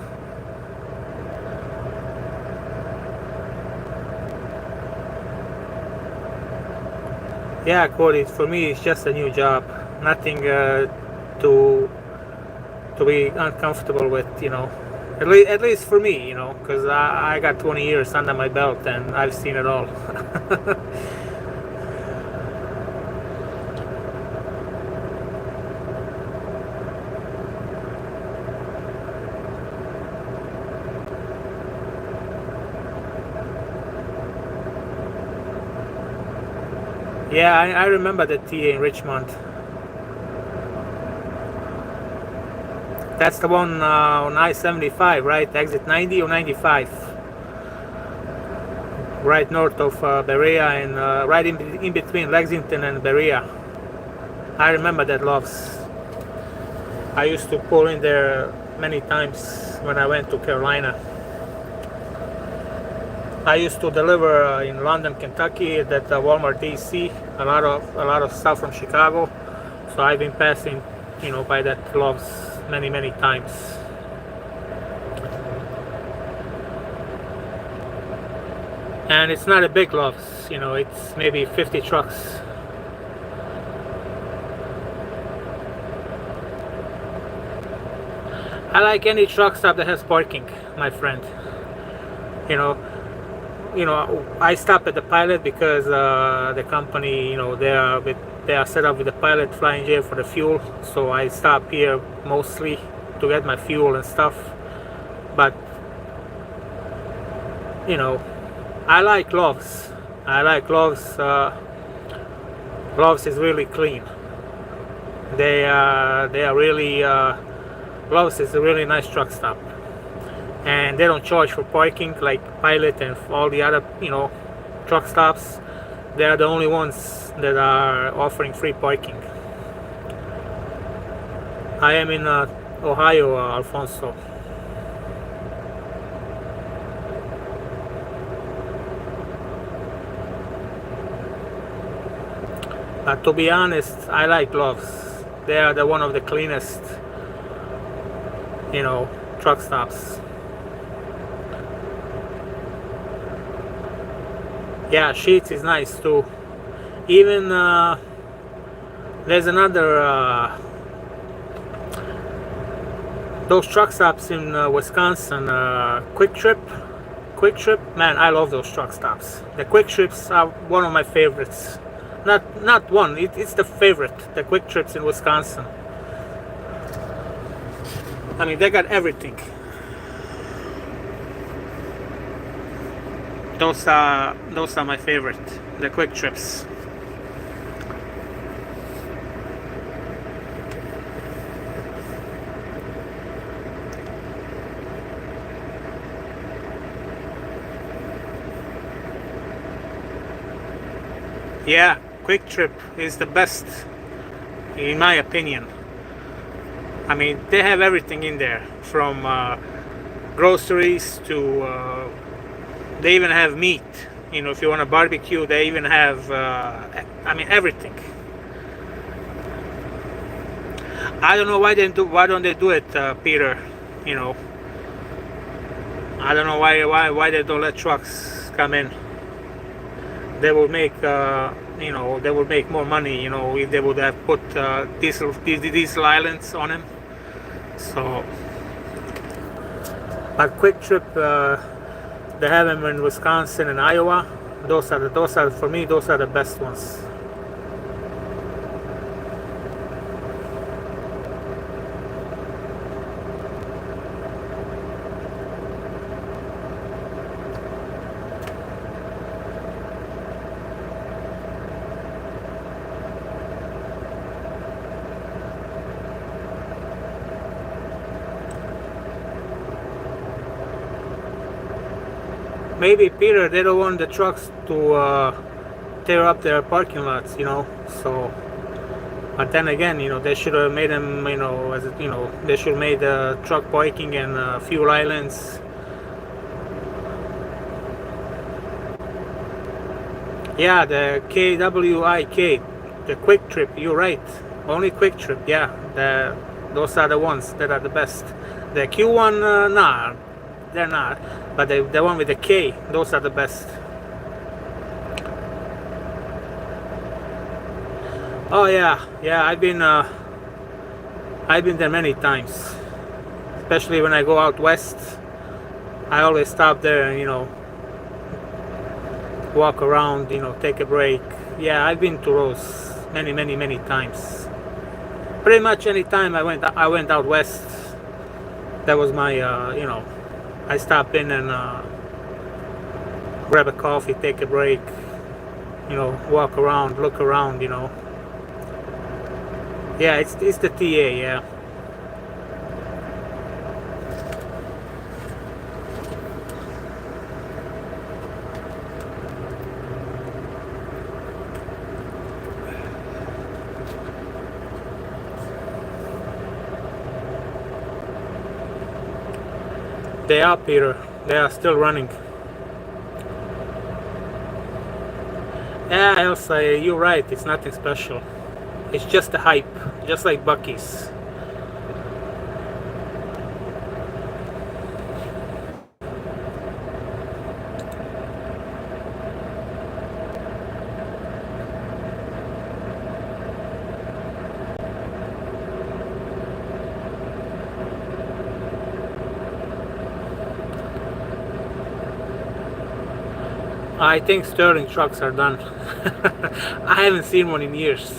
A: Yeah, Cody, for me, it's just a new job. Nothing to be uncomfortable with, At least for me, because I got 20 years under my belt and I've seen it all. Yeah, I remember the TA in Richmond. That's the one on I-75, right? Exit 90 or 95. Right north of Berea and right in between Lexington and Berea. I remember that, Loves. I used to pull in there many times when I went to Carolina. I used to deliver in London, Kentucky, at Walmart DC, a lot of stuff from Chicago. So I've been passing, by that Loves many times. And it's not a big Loves, it's maybe 50 trucks. I like any truck stop that has parking, my friend. I stop at the Pilot because the company, they are set up with the Pilot Flying J for the fuel. So I stop here mostly to get my fuel and stuff. But you know, I like Loves. I like Loves. Loves is really clean. They are really Loves is a really nice truck stop, and they don't charge for parking like Pilot and all the other truck stops. They are the only ones that are offering free parking. I am in Ohio, Alfonso. But to be honest, I like Loves. They are the one of the cleanest, truck stops. Yeah, Sheets is nice too. Even there's another those truck stops in Wisconsin, Quick Trip. Quick Trip, man, I love those truck stops. The Quick Trips are one of my favorites. Not one, it's the favorite. The Quick Trips in Wisconsin. I mean, they got everything. Those are my favorite. The Quick Trips. Yeah, Quick Trip is the best, in my opinion. I mean, they have everything in there, from groceries to they even have meat. If you want a barbecue, they even have everything. I don't know why don't they do it, Peter? I don't know why they don't let trucks come in. They would make they would make more money, if they would have put diesel islands on them. So, but Quick Trip, they have them in Wisconsin and Iowa. Those are for me. Those are the best ones. Maybe, Peter, they don't want the trucks to tear up their parking lots, So, but then again, they should have made them, they should have made truck parking and fuel islands. Yeah, the KWIK, the Quick Trip. You're right. Only Quick Trip. Yeah, those are the ones that are the best. The Q1, nah, they're not. But the one with the K, those are the best. Oh yeah, I've been there many times. Especially when I go out west, I always stop there and walk around, take a break. Yeah, I've been to those many times. Pretty much any time I went out west, that was my I stop in and grab a coffee, take a break, walk around, look around, Yeah, it's the TA, yeah. They are, Peter. They are still running. Yeah, Elsa, you're right. It's nothing special. It's just a hype, just like Buc-ee's. I think Sterling trucks are done. I haven't seen one in years.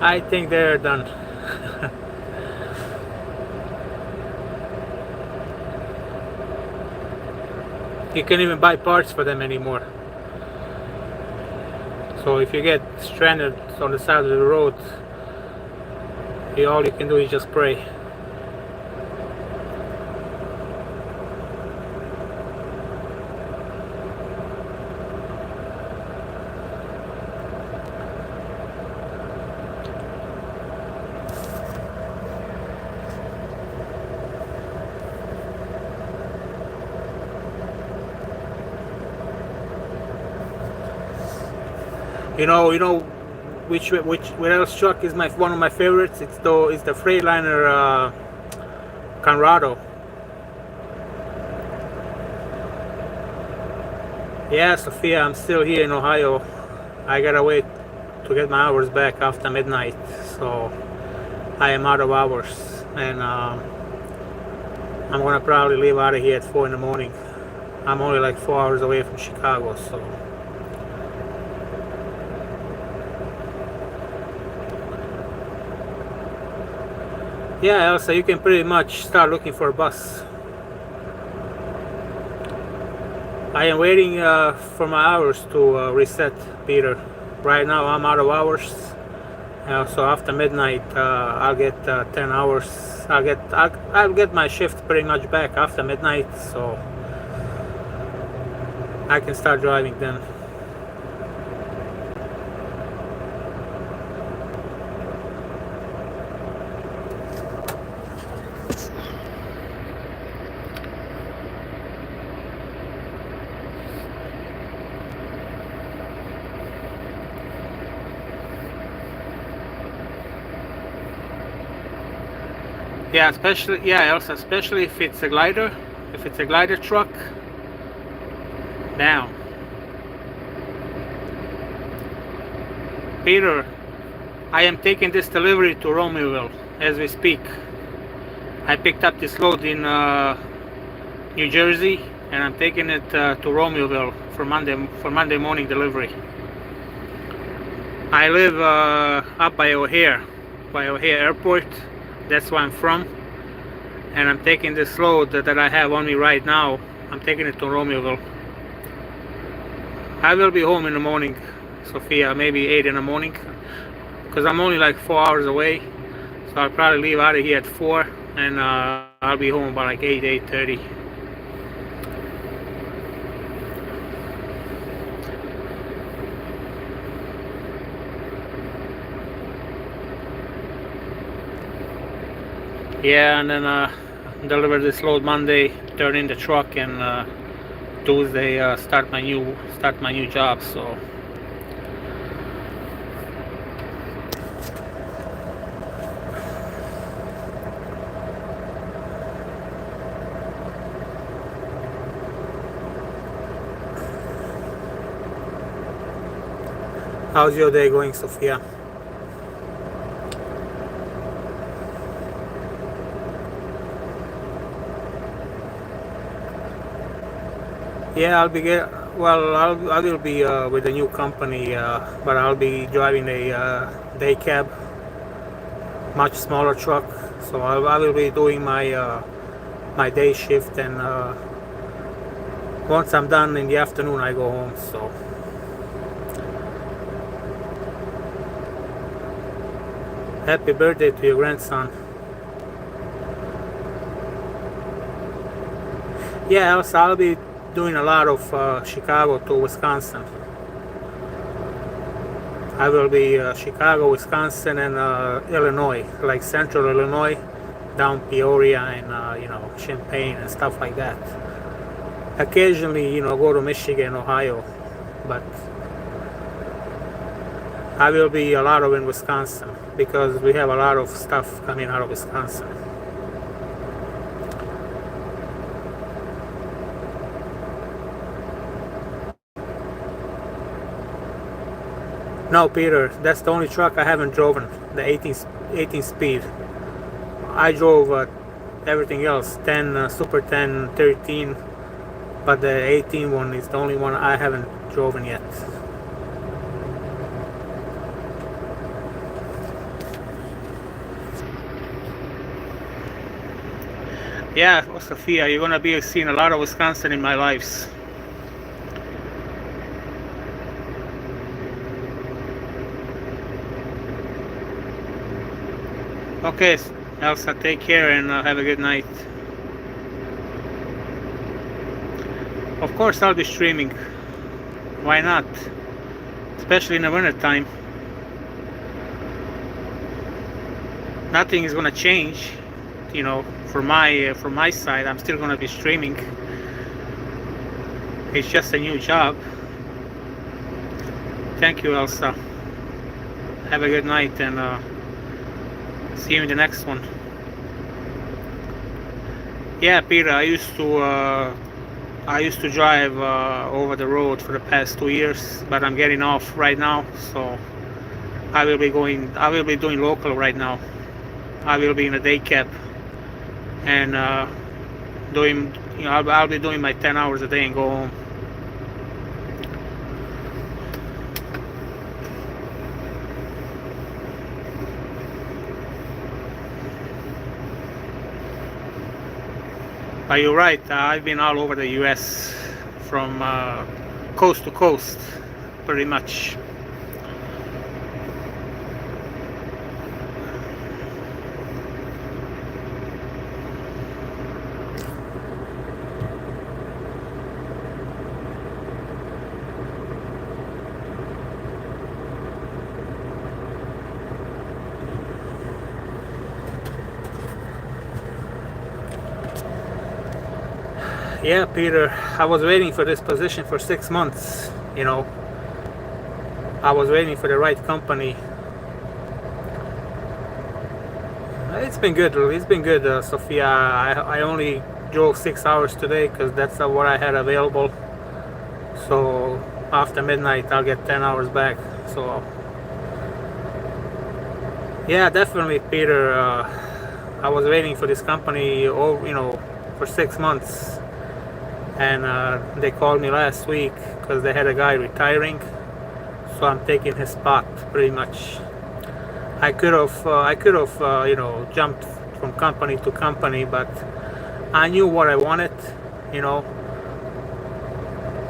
A: I think they're done. You can't even buy parts for them anymore. So if you get stranded on the side of the road, all you can do is just pray. You know, which else truck is one of my favorites? It's the Freightliner Conrado. Yeah, Sophia, I'm still here in Ohio. I gotta wait to get my hours back after midnight, so I am out of hours, and I'm gonna probably leave out of here at 4 in the morning. I'm only like 4 hours away from Chicago, so. Yeah, Elsa, you can pretty much start looking for a bus. I am waiting for my hours to reset, Peter. Right now I'm out of hours, so after midnight I'll get 10 hours. I'll get my shift pretty much back after midnight, so I can start driving then. Yeah, especially if it's a glider. If it's a glider truck, down. Peter, I am taking this delivery to Romeoville as we speak. I picked up this load in New Jersey, and I'm taking it to Romeoville for Monday morning delivery. I live up by O'Hare Airport. That's where I'm from, and I'm taking this load that I have on me right now. I'm taking it to Romeoville. I will be home in the morning, Sophia, maybe 8 in the morning, because I'm only like 4 hours away. So I'll probably leave out of here at 4, and I'll be home by like 8:30. Yeah, and then deliver this load Monday, turn in the truck, and Tuesday start my new job. So. How's your day going, Sophia? Yeah, I will be with a new company, but I'll be driving a day cab, much smaller truck. So I will be doing my day shift, and once I'm done in the afternoon, I go home. So. Happy birthday to your grandson. Yeah, also I'll be doing a lot of Chicago to Wisconsin. I will be Chicago, Wisconsin, and Illinois, like central Illinois, down Peoria and Champaign and stuff like that. Occasionally, go to Michigan, Ohio, but I will be a lot of in Wisconsin because we have a lot of stuff coming out of Wisconsin. No, Peter, that's the only truck I haven't driven, the 18 speed. I drove everything else, 10, Super 10, 13, but the 18 one is the only one I haven't driven yet. Yeah, well, Sophia, you're gonna be seeing a lot of Wisconsin in my lives. Okay, Elsa, take care and have a good night. Of course, I'll be streaming. Why not? Especially in the winter time. Nothing is gonna change, you know. For my side, I'm still gonna be streaming. It's just a new job. Thank you, Elsa. Have a good night and see you in the next one. Yeah, Peter, I used to drive over the road for the past 2 years, but I'm getting off right now, so I will be doing local right now. I will be in a day cab and doing, I'll be doing my 10 hours a day and go home. But you're right, I've been all over the US from coast to coast, pretty much. Yeah, Peter, I was waiting for this position for 6 months, you know. I was waiting for the right company. It's been good, Sophia. I only drove 6 hours today because that's what I had available. So after midnight, I'll get 10 hours back. So yeah, definitely, Peter. I was waiting for this company, for 6 months. And they called me last week because they had a guy retiring, so I'm taking his spot pretty much. I could have jumped from company to company, but I knew what I wanted, you know,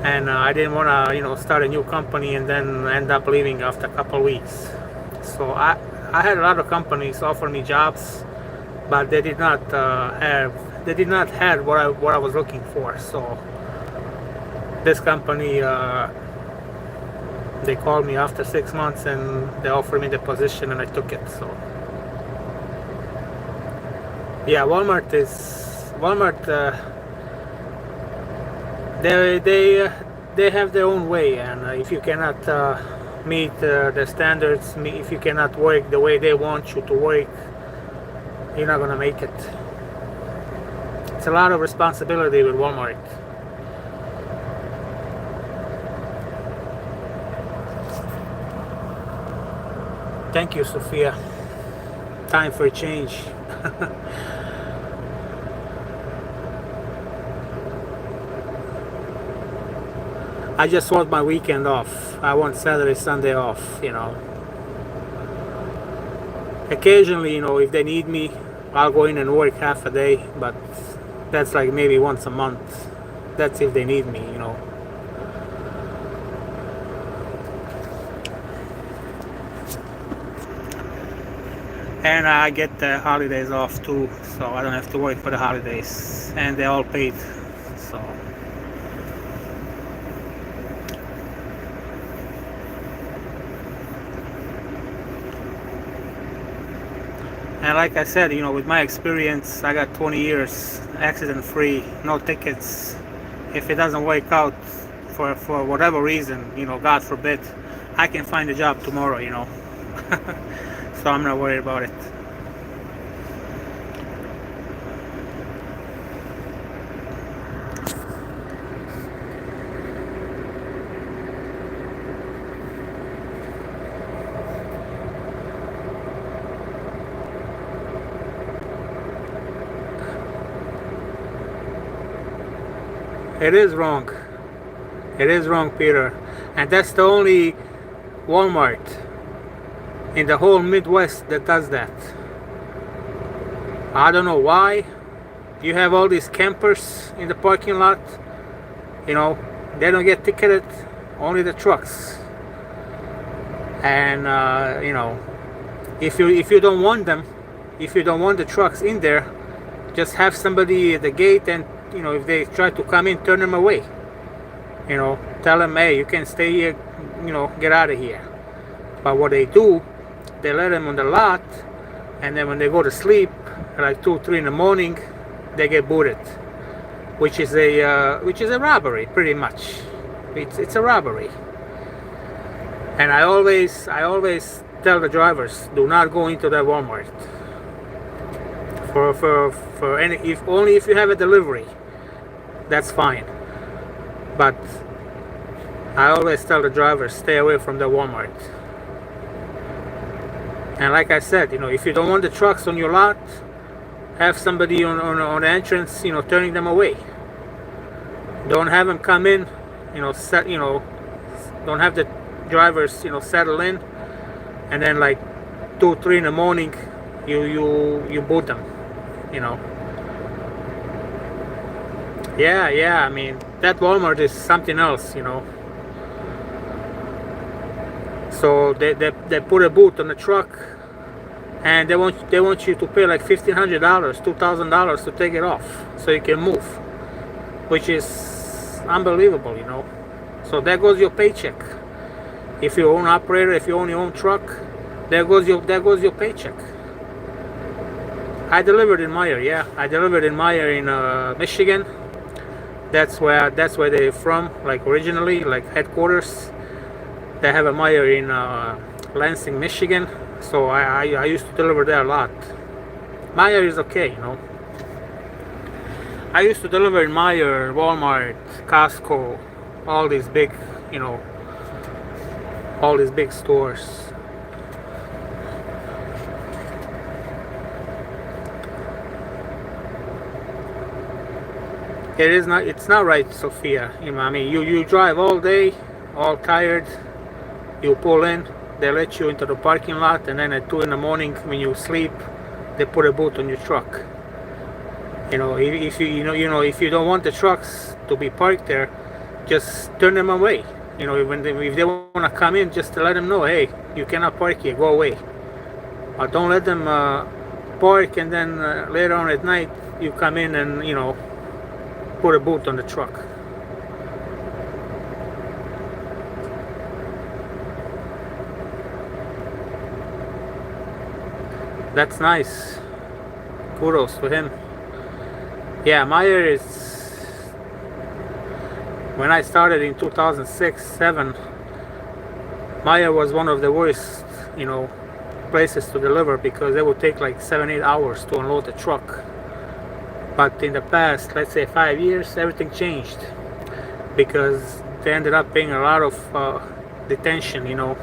A: and I didn't want to start a new company and then end up leaving after a couple weeks. So I had a lot of companies offer me jobs, but they did not have what I was looking for. So this company, they called me after 6 months and they offered me the position and I took it. So yeah, Walmart, they have their own way, and if you cannot meet the standards, if you cannot work the way they want you to work, you're not gonna make it. It's a lot of responsibility with Walmart. Thank you, Sophia. Time for a change. I just want my weekend off. I want Saturday, Sunday off, you know. Occasionally, if they need me, I'll go in and work half a day, but that's like maybe once a month. That's if they need me, And I get the holidays off too, so I don't have to work for the holidays, and they're all paid. So and like I said, with my experience, I got 20 years accident free, no tickets. If it doesn't work out for whatever reason, God forbid, I can find a job tomorrow, So I'm not worried about it. It is wrong. It is wrong, Peter. And that's the only Walmart in the whole Midwest that does that. I don't know why, you have all these campers in the parking lot. You know, they don't get ticketed, only the trucks. And you know, if you don't want them, if you don't want the trucks in there, just have somebody at the gate, and you know, if they try to come in, turn them away. You know, tell them, hey, you can stay here, you know, get out of here. But what they do, they let them on the lot, and then when they go to sleep at like 2, 3 in the morning, they get booted, which is a robbery, pretty much. It's a robbery. And I always tell the drivers, do not go into that Walmart. For any, if only if you have a delivery, that's fine. But I always tell the drivers, stay away from the Walmart. And like I said, you know, if you don't want the trucks on your lot, have somebody on the entrance, you know, turning them away. Don't have them come in, you know, don't have the drivers, you know, settle in, and then like 2, 3 in the morning, you boot them, you know. Yeah. I mean, that Walmart is something else, you know. So they put a boot on the truck, and they want you to pay like $1,500, $2,000 to take it off so you can move, which is unbelievable, you know. So there goes your paycheck. If you're own operator, if you own your own truck, there goes your paycheck. I delivered in Meyer, yeah. I delivered in Meyer in Michigan. That's where they're from, like originally, like headquarters. They have a Meyer in Lansing, Michigan. So I used to deliver there a lot. Meyer is okay, you know. I used to deliver in Meyer, Walmart, Costco, all these big, you know, all these big stores. It's not right, Sophia. You know, I mean, you drive all day, all tired, you pull in, they let you into the parking lot, and then at 2 in the morning when you sleep, they put a boot on your truck. You know, if if you don't want the trucks to be parked there, just turn them away. You know, if they want to come in, just to let them know, hey, you cannot park here, go away. But don't let them park, and then later on at night you come in and, you know, put a boot on the truck. That's nice. Kudos to him. Yeah, Meyer is, when I started in 2006-7, Meyer was one of the worst, you know, places to deliver, because they would take like 7-8 hours to unload the truck. But in the past, let's say 5 years, everything changed, because they ended up paying a lot of detention, you know,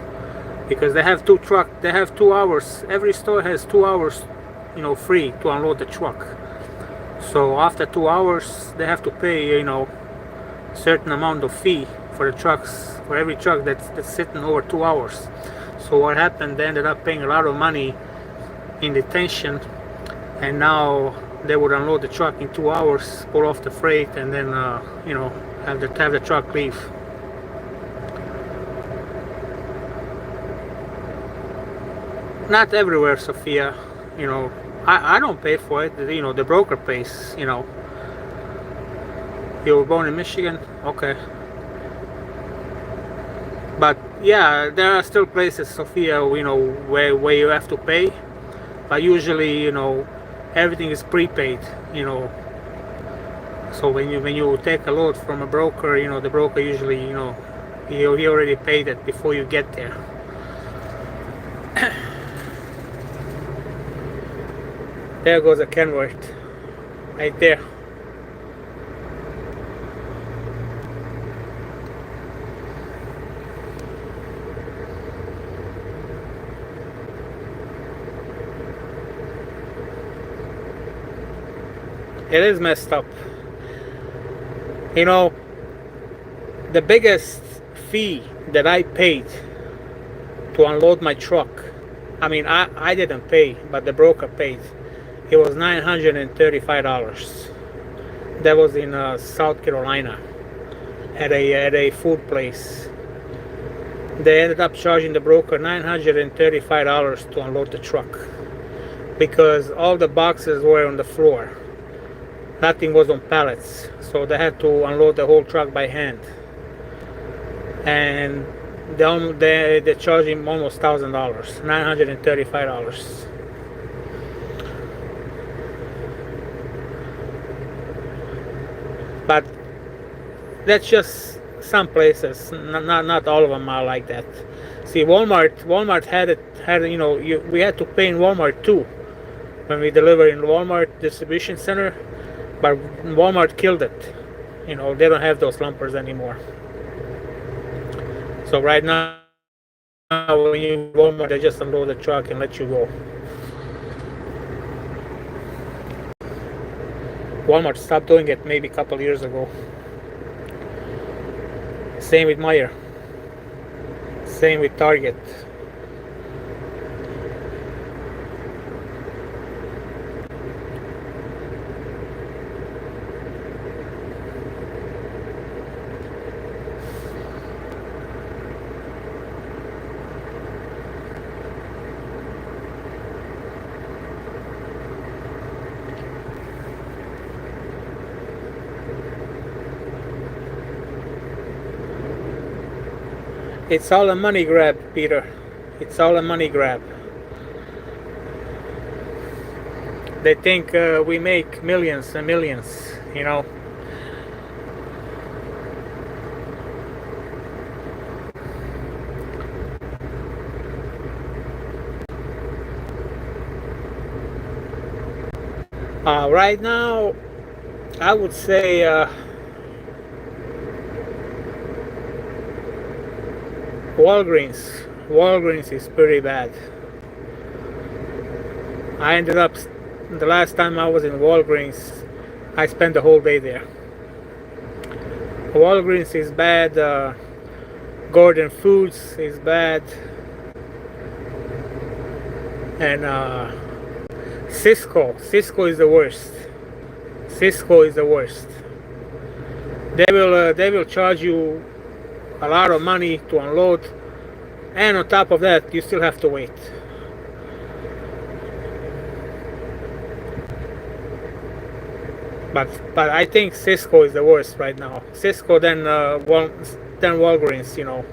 A: because they have 2 hours. Every store has 2 hours, you know, free to unload the truck. So after 2 hours, they have to pay, you know, certain amount of fee for the trucks, for every truck that's sitting over 2 hours. So what happened, they ended up paying a lot of money in detention, and now they would unload the truck in 2 hours, pull off the freight, and then you know, have the truck leave. Not everywhere, Sophia. You know, I don't pay for it. You know, the broker pays. You know. You were born in Michigan, okay. But yeah, there are still places, Sophia, you know, where you have to pay. But usually, you know, everything is prepaid. You know. So when you take a load from a broker, you know, the broker usually, you know, he already paid it before you get there. There goes a Kenworth, right there. It is messed up. You know, the biggest fee that I paid to unload my truck, I mean, I didn't pay, but the broker paid. It was $935. That was in South Carolina at a food place. They ended up charging the broker $935 to unload the truck because all the boxes were on the floor. Nothing was on pallets, so they had to unload the whole truck by hand. And they charged him almost $1,000, $935. But that's just some places. Not all of them are like that. See, Walmart had we had to pay in Walmart too when we deliver in Walmart distribution center, but Walmart killed it. They don't have those lumpers anymore. So right now, when you Walmart, they just unload the truck and let you go. Walmart stopped doing it maybe a couple years ago. Same with Meijer. Same with Target. It's all a money grab, Peter. It's all a money grab. They think we make millions and millions. Right now, I would say Walgreens is pretty bad. I ended up, the last time I was in Walgreens, I spent the whole day there. Walgreens is bad. Gordon Foods is bad. And Cisco is the worst. Cisco is the worst. They will charge you a lot of money to unload, and on top of that, you still have to wait. But I think Cisco is the worst right now. Cisco then Walgreens.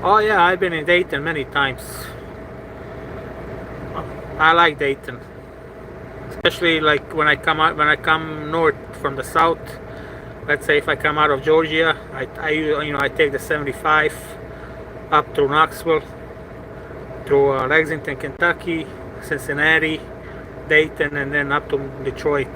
A: Oh yeah, I've been in Dayton many times. I like Dayton, especially like when I come north from the south. Let's say if I come out of Georgia, I take the 75 up through Knoxville, through Lexington, Kentucky, Cincinnati, Dayton, and then up to Detroit.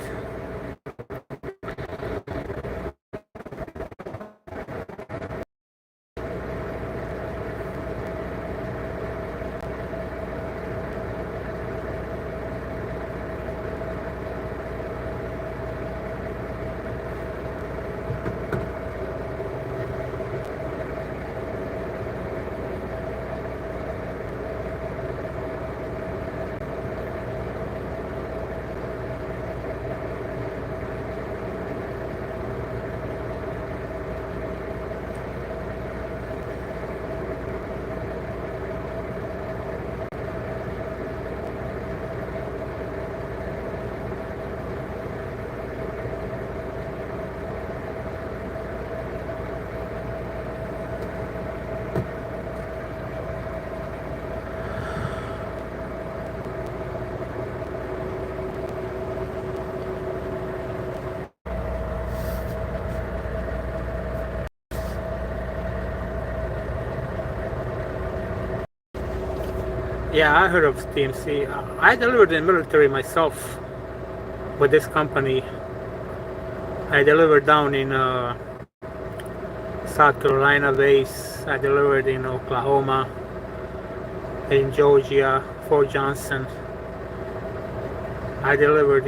A: Yeah, I heard of TMC. I delivered in the military myself with this company. I delivered down in South Carolina base. I delivered in Oklahoma. in Georgia, Fort Johnson. I delivered,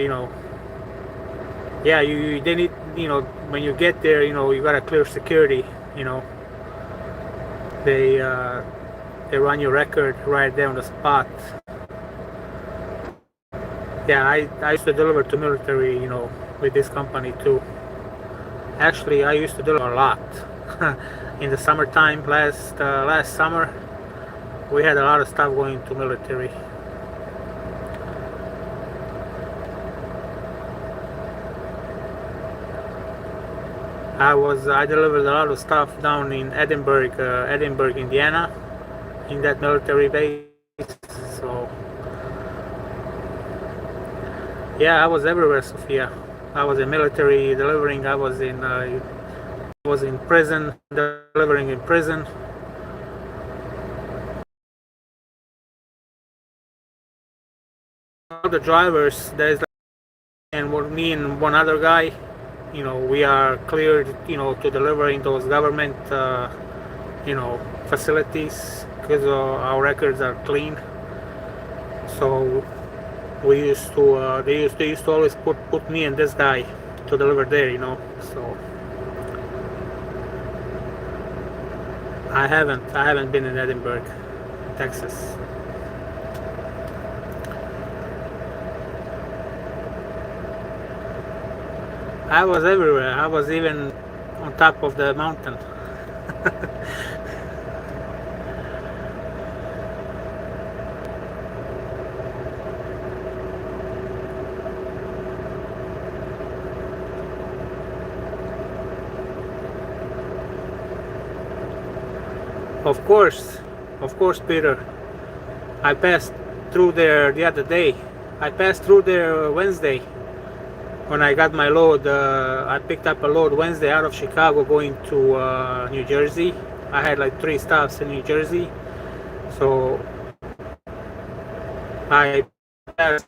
A: yeah, you they need, when you get there, you gotta clear security, you know, they uh, they run your record right there on the spot. Yeah, I used to deliver to military, with this company too. Actually, I used to deliver a lot. In the summertime, last summer, we had a lot of stuff going to military. I delivered a lot of stuff down in Edinburgh, Indiana, in that military base. So yeah, I was everywhere, Sophia. I was in military delivering. I was in prison delivering in prison. All the drivers, there's and me and one other guy. We are cleared, to deliver in those government, facilities because our records are clean. So they used to always put me and this guy to deliver there. So I haven't been in Edinburgh, Texas. I was everywhere. I was even on top of the mountain. Of course, Peter. I passed through there the other day. I passed through there Wednesday when I got my load. I picked up a load Wednesday out of Chicago going to New Jersey. I had like 3 stops in New Jersey. So I passed.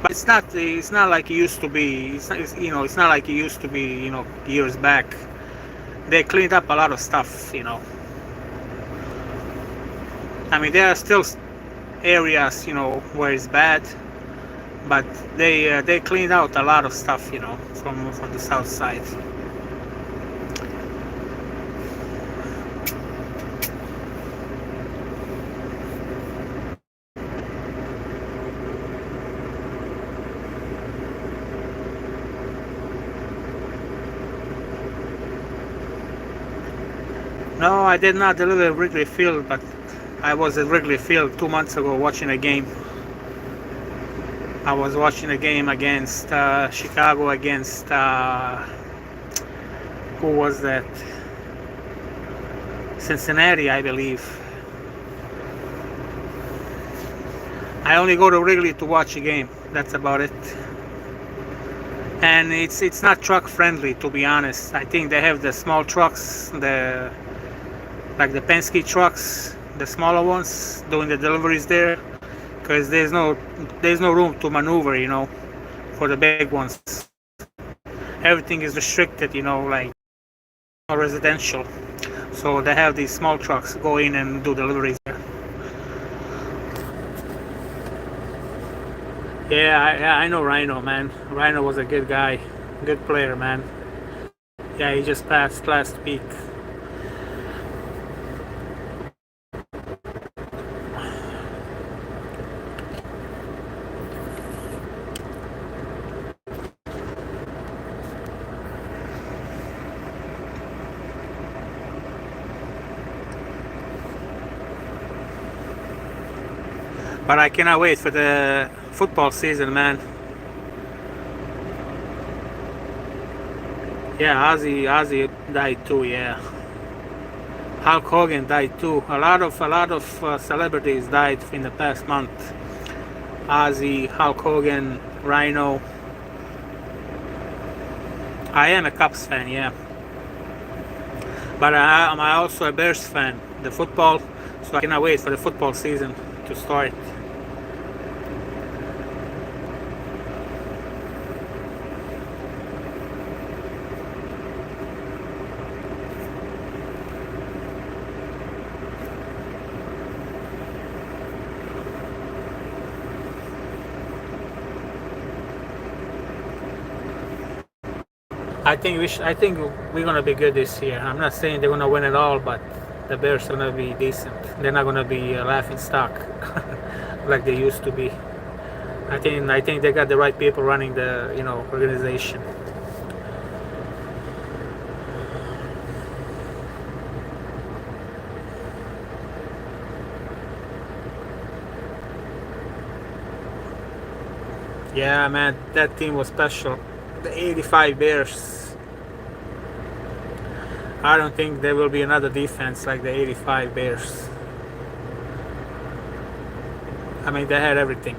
A: But it's not like it used to be. It's not like it used to be, years back. They cleaned up a lot of stuff. I mean, there are still areas, where it's bad, but they cleaned out a lot of stuff, from the south side. No, I did not deliver Wrigley Field, but I was at Wrigley Field 2 months ago watching a game. I was watching a game against Chicago against who was that? Cincinnati, I believe. I only go to Wrigley to watch a game. That's about it. And it's not truck friendly, to be honest. I think they have the small trucks, like the Penske trucks, the smaller ones, doing the deliveries there, because there's no room to maneuver, for the big ones. Everything is restricted, like residential. So they have these small trucks go in and do deliveries there. Yeah, I know Rhino, man. Rhino was a good guy, good player, man. Yeah, he just passed last week. But I cannot wait for the football season, man. Yeah, Ozzy died too. Yeah, Hulk Hogan died too. A lot of celebrities died in the past month. Ozzy, Hulk Hogan, Rhino. I am a Cubs fan, yeah, but I'm also a Bears fan. The football, so I cannot wait for the football season to start. I think we're gonna be good this year. I'm not saying they're gonna win it all, but the Bears are gonna be decent. They're not gonna be a laughing stock like they used to be. I think they got the right people running the organization. Yeah, man, that team was special. The '85 Bears. I don't think there will be another defense like the '85 Bears. I mean, they had everything.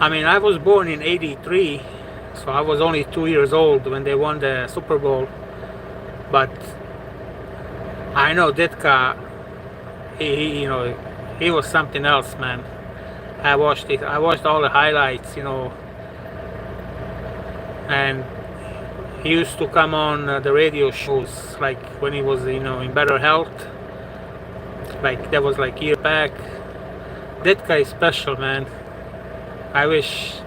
A: I mean, I was born in '83, so I was only 2 years old when they won the Super Bowl. But I know Ditka, he was something else, man. I watched it. I watched all the highlights, and he used to come on the radio shows, like when he was, in better health. Like that was like year back. That guy is special, man. I wish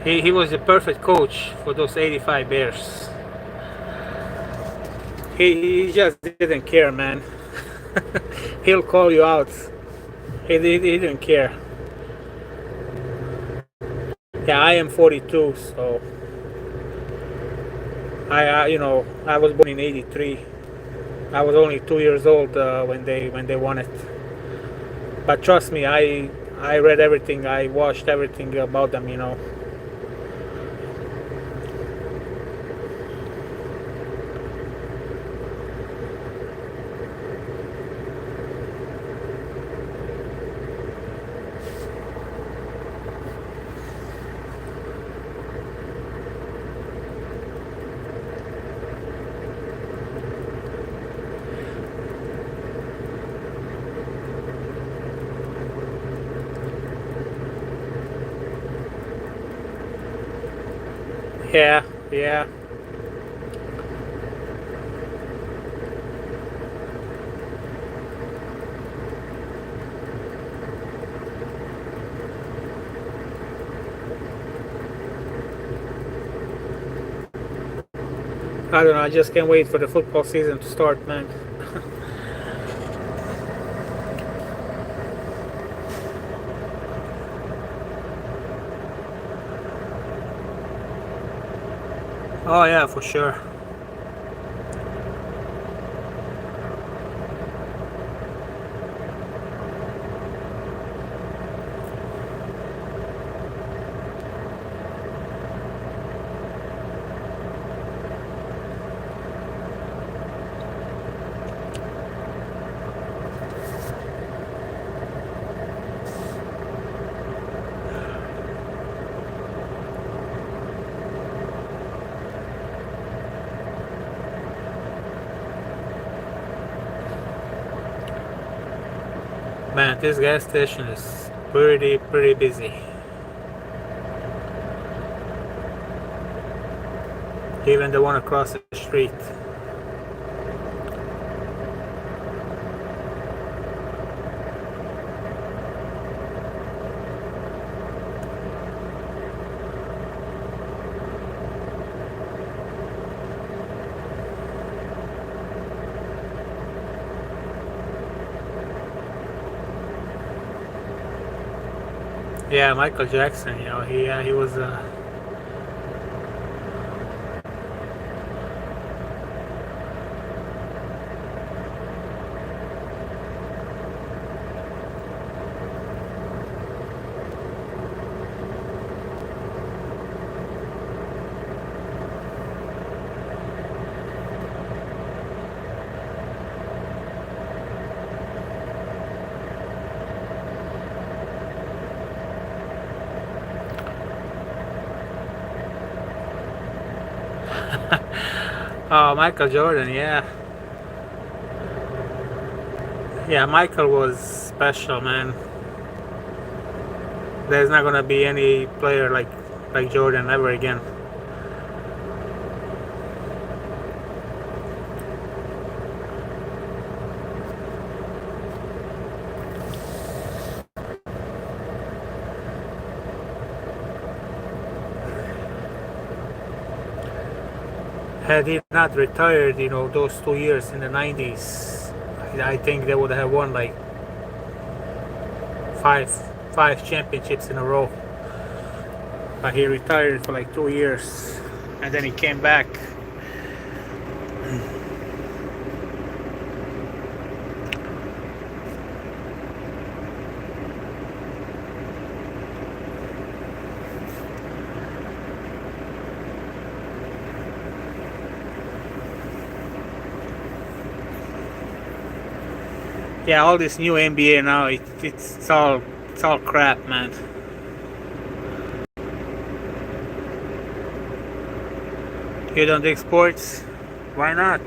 A: he was the perfect coach for those '85 Bears. He just didn't care, man. He'll call you out. He didn't care. Yeah, I am 42, so I was born in '83. I was only 2 years old when they won it. But trust me, I read everything. I watched everything about them. Yeah, yeah. I don't know. I just can't wait for the football season to start, man. Oh yeah, for sure. Man, this gas station is pretty busy. Even the one across the street. Yeah, Michael Jackson. He was. Oh, Michael Jordan. Yeah, yeah. Michael was special, man. There's not gonna be any player like Jordan ever again. Had he not retired, those 2 years in the 90s, I think they would have won like five five championships in a row. But he retired for like 2 years, and then he came back. Yeah, all this new NBA now, it's all crap, man. You don't dig sports? Why not?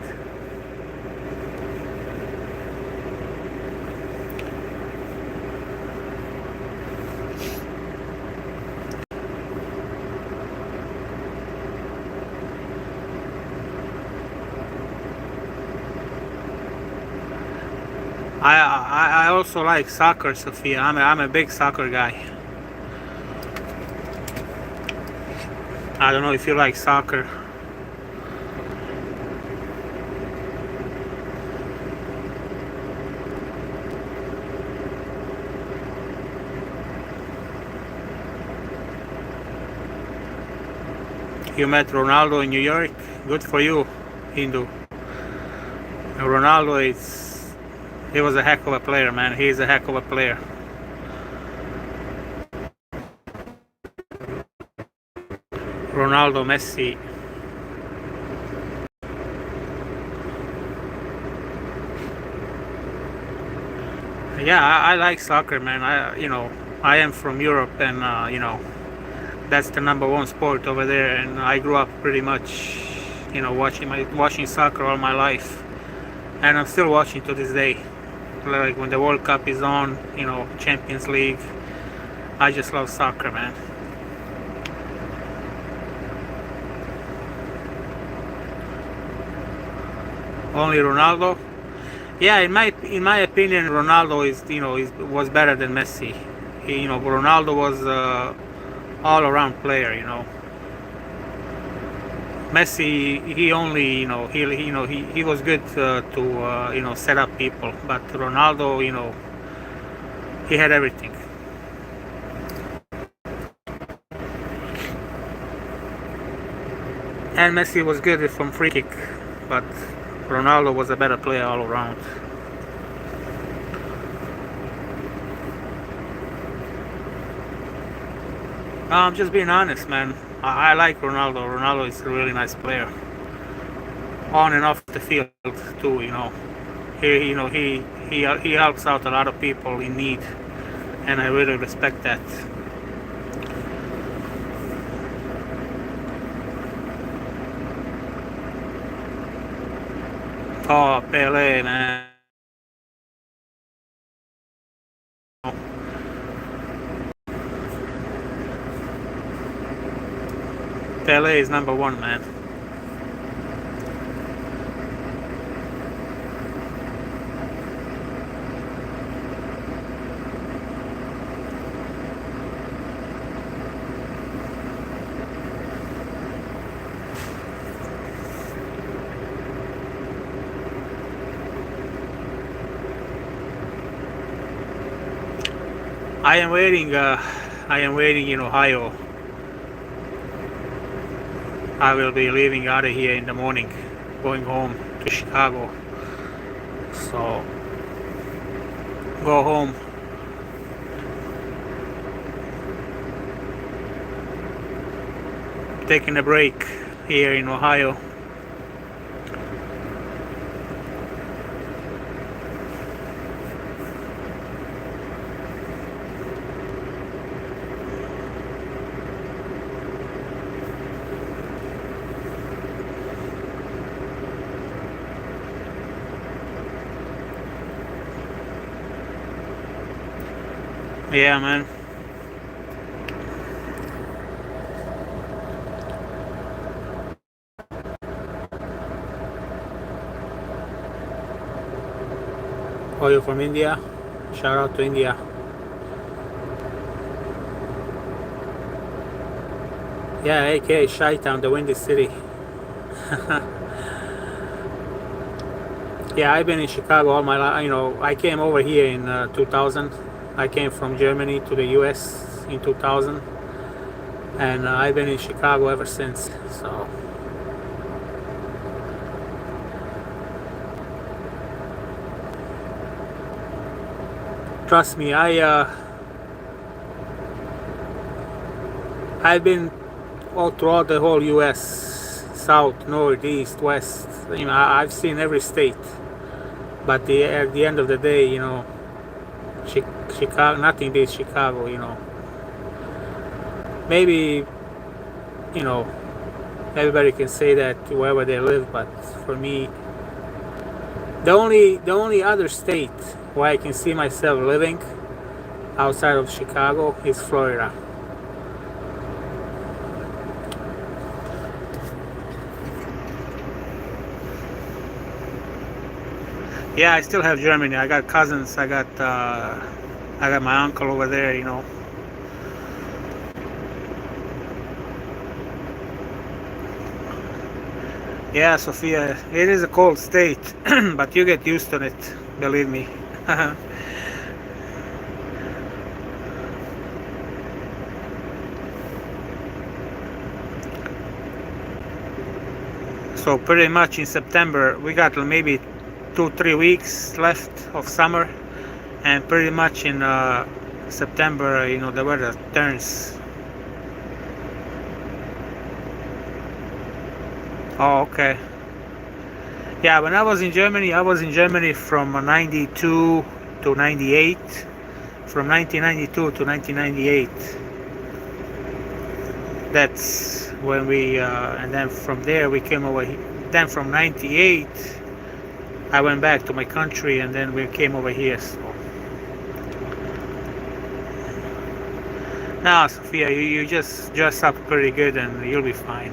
A: I also like soccer, Sophia. I'm a big soccer guy. I don't know if you like soccer. You met Ronaldo in New York. Good for you, Hindu. Ronaldo he was a heck of a player, man. He's a heck of a player. Ronaldo, Messi. Yeah, I like soccer, man. I am from Europe, and that's the number one sport over there. And I grew up pretty much, watching soccer all my life, and I'm still watching to this day. Like when the World Cup is on, Champions League. I just love soccer, man. Only Ronaldo? Yeah, in my opinion, Ronaldo was better than Messi. Ronaldo was all-around player. Messi, he only, he was good to set up people, but Ronaldo, he had everything. And Messi was good from free kick, but Ronaldo was a better player all around. I'm just being honest, man. I like Ronaldo. Ronaldo is a really nice player, on and off the field too. He helps out a lot of people in need, and I really respect that. Oh, Pele, man. Pele is number one, man. I am waiting. I am waiting in Ohio. I will be leaving out of here in the morning, going home to Chicago. So, go home. Taking a break here in Ohio. Yeah, man. Oh, you're from India? Shout out to India. Yeah, AK, Chi-Town, the Windy City. Yeah, I've been in Chicago all my life. I came over here in 2000. I came from Germany to the US in 2000. And I've been in Chicago ever since. So, trust me, I've been all throughout the whole US, south, north, east, west. I've seen every state. But at the end of the day, Chicago, nothing beats Chicago. Maybe, everybody can say that wherever they live, but for me, the only other state where I can see myself living outside of Chicago is Florida. Yeah, I still have Germany. I got cousins. I got my uncle over there. Yeah, Sophia, it is a cold state, but you get used to it. Believe me. So pretty much in September we got maybe 2-3 weeks left of summer, and pretty much in September, the weather turns. Oh, okay. Yeah, when I was in Germany from 92 to 98, from 1992 to 1998. That's when and then from there we came over here. Then from 98, I went back to my country, and then we came over here. So now, Sophia, you just dress up pretty good and you'll be fine.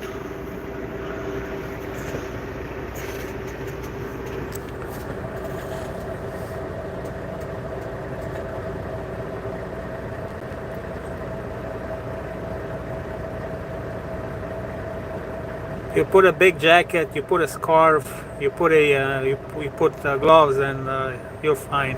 A: You put a big jacket, you put a scarf, you put you put gloves, and you're fine.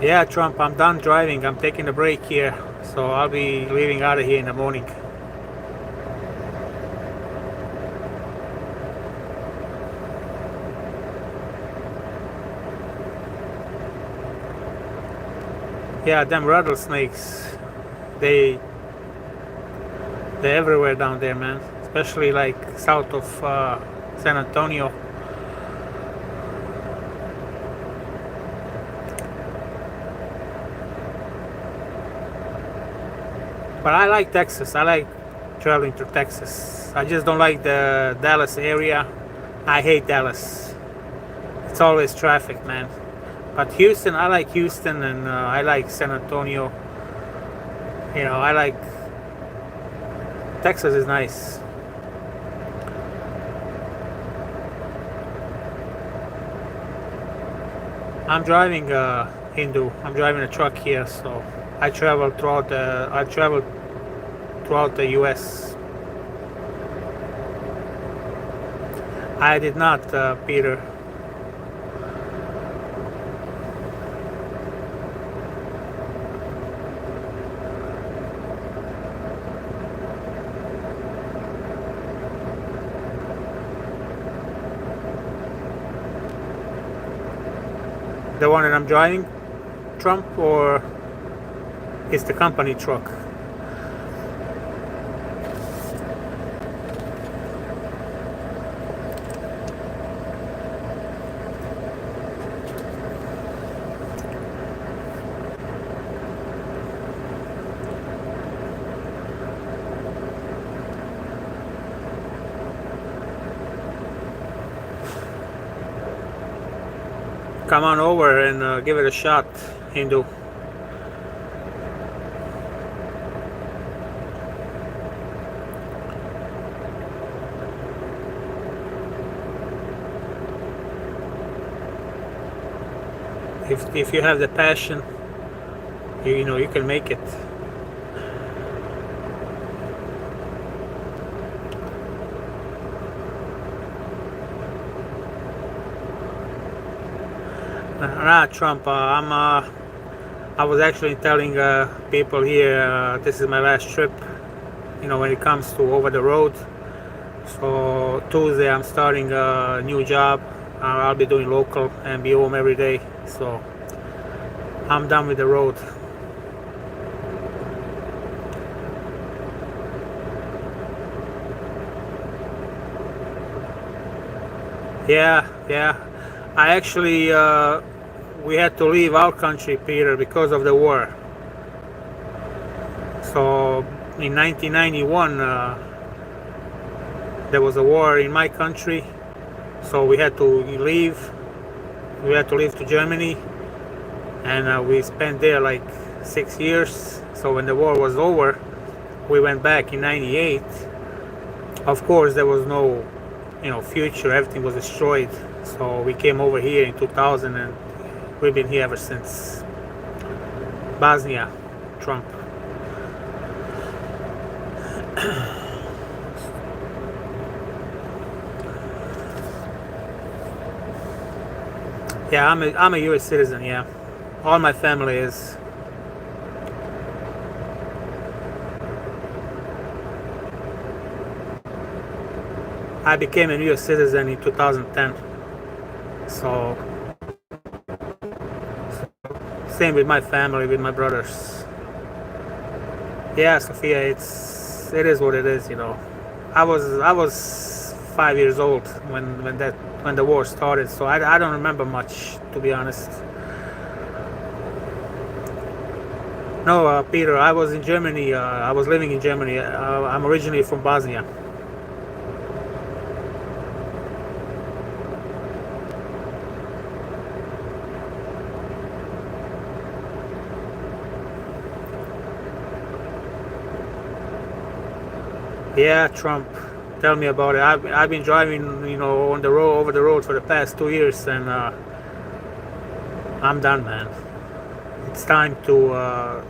A: Yeah, Trump, I'm done driving. I'm taking a break here, so I'll be leaving out of here in the morning. Yeah, them rattlesnakes, they're everywhere down there, man. Especially like south of San Antonio. But I like Texas. I like traveling to Texas. I just don't like the Dallas area. I hate Dallas. It's always traffic, man. But Houston, I like Houston, and I like San Antonio. I like Texas is nice. I'm driving Hindu. I'm driving a truck here, so I travel throughout the U.S. I did not, Peter. The one that I'm driving, Trump, or is the company truck? Come on over and give it a shot, Hindu. If you have the passion, you know you can make it. Nah, Trump. I was actually telling people here this is my last trip. You know, when it comes to over the road. So Tuesday I'm starting a new job. I'll be doing local and be home every day. So I'm done with the road. Yeah. I actually we had to leave our country, Peter, because of the war. So in 1991, there was a war in my country, so we had to leave. We had to leave to Germany, and we spent there like 6 years. So when the war was over, we went back in '98. Of course, there was no, future. Everything was destroyed. So we came over here in 2000, and we've been here ever since. Bosnia, Trump. Yeah, I'm a U.S. citizen. Yeah, all my family is. I became a U.S. citizen in 2010. So same with my family, with my brothers. Yeah, Sophia, it is what it is. I was 5 years old when the war started, so I don't remember much, to be honest. No, Peter, I was in Germany. I was living in Germany. I'm originally from Bosnia. Yeah, Trump. Tell me about it. I've been driving, on the road, over the road for the past 2 years, and I'm done, man. It's time to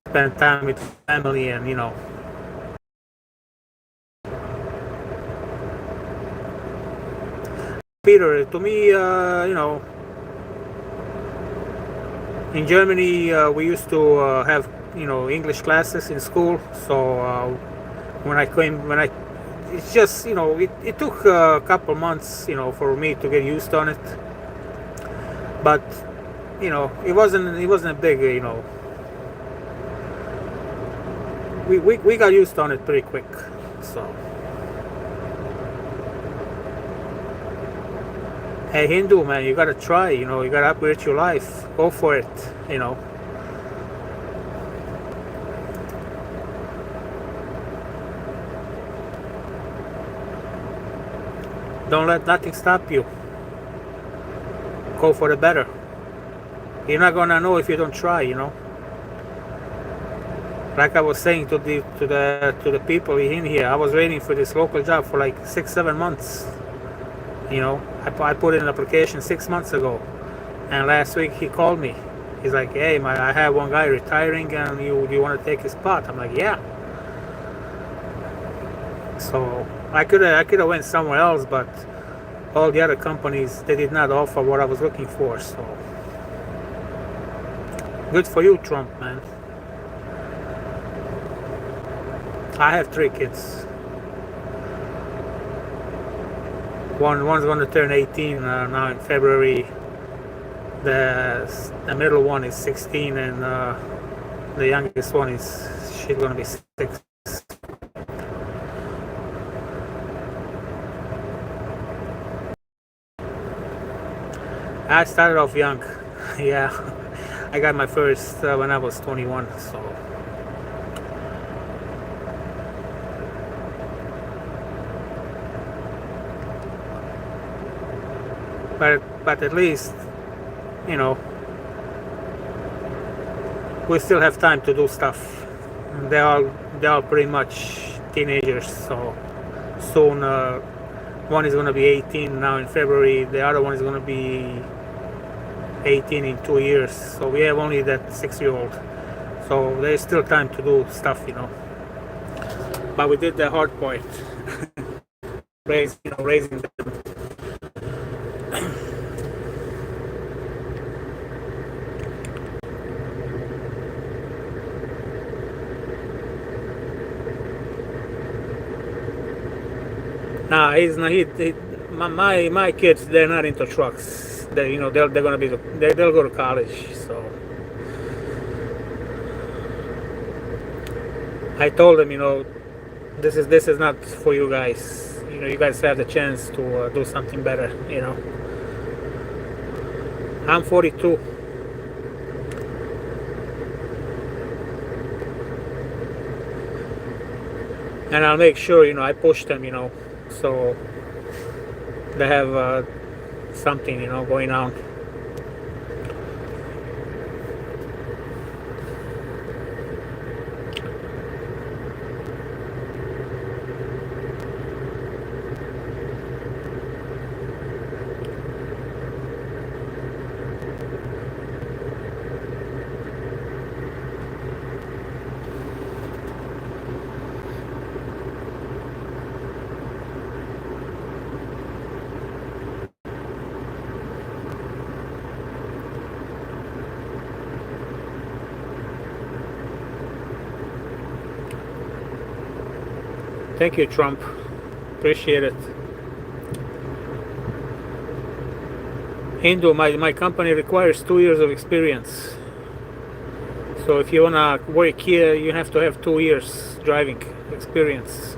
A: spend time with family, and Peter. To me, in Germany, we used to have, English classes in school. So when I it's just, it took a couple months, for me to get used on it. But it wasn't a big, we got used on it pretty quick. So hey, Hindu, man, you gotta try. You gotta upgrade your life. Go for it. Don't let nothing stop you. Go for the better. You're not gonna know if you don't try. Like I was saying to the people in here, I was waiting for this local job for like 6-7 months. I put in an application 6 months ago, And last week he called me. He's like, "Hey, I have one guy retiring, and you want to take his spot?" I'm like, "Yeah." So I could have went somewhere else, but all the other companies, they did not offer what I was looking for. So good for you, Trump, man. I have 3 kids. One's going to turn 18 now in February. The middle one is 16, and the youngest one she's going to be 6. I started off young. Yeah, I got my first when I was 21. So but at least, you know, we still have time to do stuff. They are pretty much teenagers, so soon one is going to be 18 now in February. The other one is going to be 18 in 2 years. So we have only that 6-year-old. So there's still time to do stuff, you know. But we did the hard part, raising them. Nah, he's not. My kids, they're not into trucks. They're gonna be. They'll go to college. So I told them, this is not for you guys. You guys have the chance to do something better. I'm 42. And I'll make sure, I push them, so they have something, going on. Thank you, Trump. Appreciate it. Hindu, my company requires 2 years of experience. So if you wanna work here, you have to have 2 years driving experience.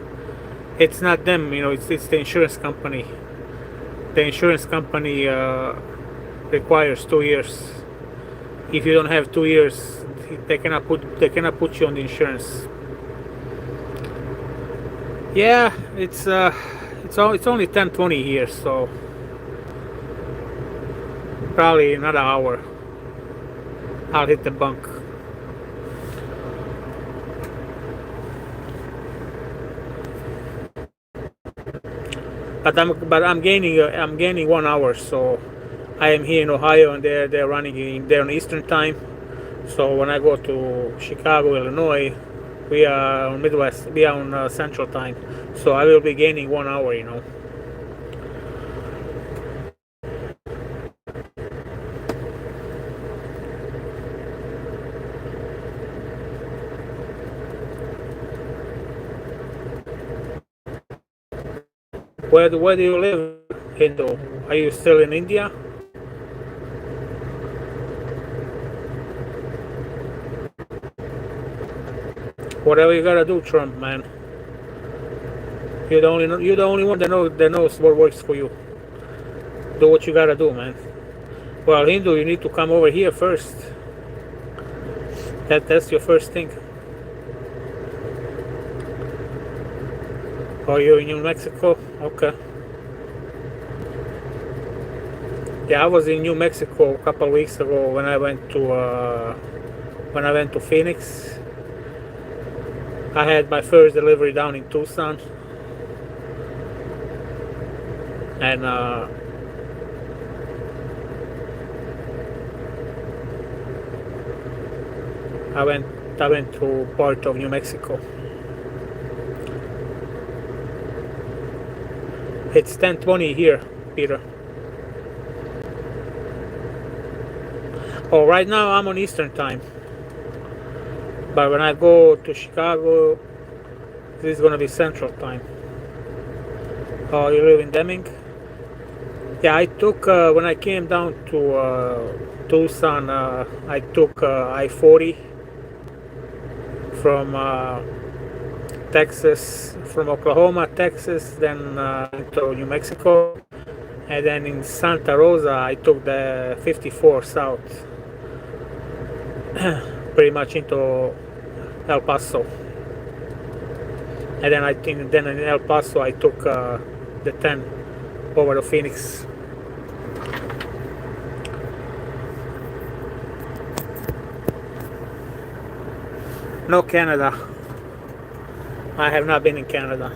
A: It's not them, it's the insurance company. The insurance company requires 2 years. If you don't have 2 years, they cannot put you on the insurance. Yeah, it's only 10:20 here, so probably another hour I'll hit the bunk. But I'm gaining 1 hour, so I am here in Ohio, and they're on Eastern time. So when I go to Chicago, Illinois, we are on Midwest. We are on Central time, so I will be gaining 1 hour. Where do you live, Hindu? Are you still in India? Whatever you gotta do, Trump, man. You're the only one that knows what works for you. Do what you gotta do, man. Well, Hindu, you need to come over here first. That's your first thing. Oh, you're in New Mexico? Okay. Yeah, I was in New Mexico a couple of weeks ago when I went to Phoenix. I had my first delivery down in Tucson, and I went I went to part of New Mexico. It's 10:20 here, Peter. Oh, right now I'm on Eastern time. But when I go to Chicago, this is gonna be Central time. Oh, you live in Deming? Yeah, I took when I came down to Tucson. I took I-40 from Texas, from Oklahoma, Texas, then into New Mexico, and then in Santa Rosa I took the 54 south, pretty much into El Paso, and then I think then in El Paso I took the 10 over to Phoenix. No, Canada. I have not been in Canada.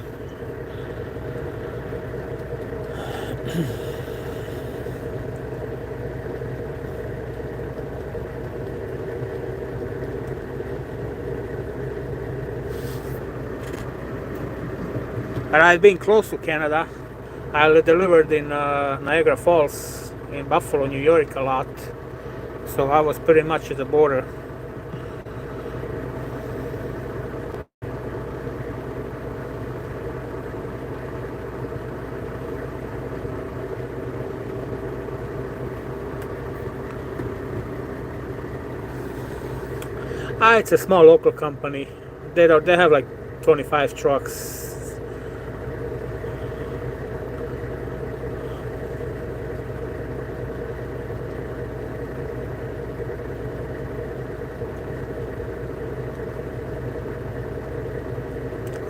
A: But I've been close to Canada. I delivered in Niagara Falls, in Buffalo, New York a lot. So I was pretty much at the border. It's a small local company. They have like 25 trucks.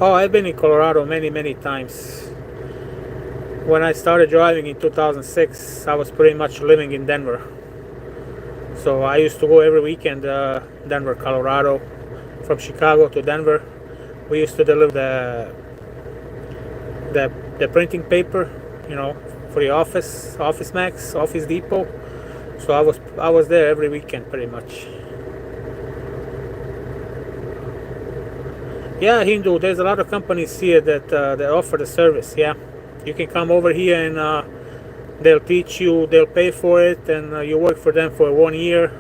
A: Oh, I've been in Colorado many times. When I started driving in 2006, I was pretty much living in Denver. So I used to go every weekend, Denver, Colorado, from Chicago to Denver. We used to deliver the printing paper, for the Office Max, Office Depot. So I was there every weekend pretty much. Yeah, Hindu. There's a lot of companies here that offer the service. Yeah, you can come over here and they'll teach you. They'll pay for it, and you work for them for 1 year.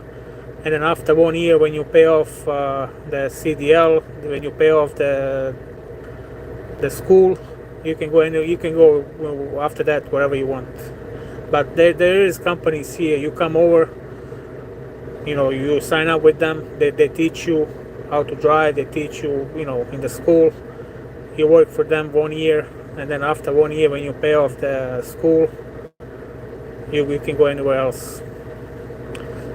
A: And then after 1 year, when you pay off the CDL, when you pay off the school, you can go after that wherever you want. But there is companies here. You come over. You sign up with them. They teach you how to drive. They teach you, in the school. You work for them 1 year, and then after 1 year, when you pay off the school, you can go anywhere else.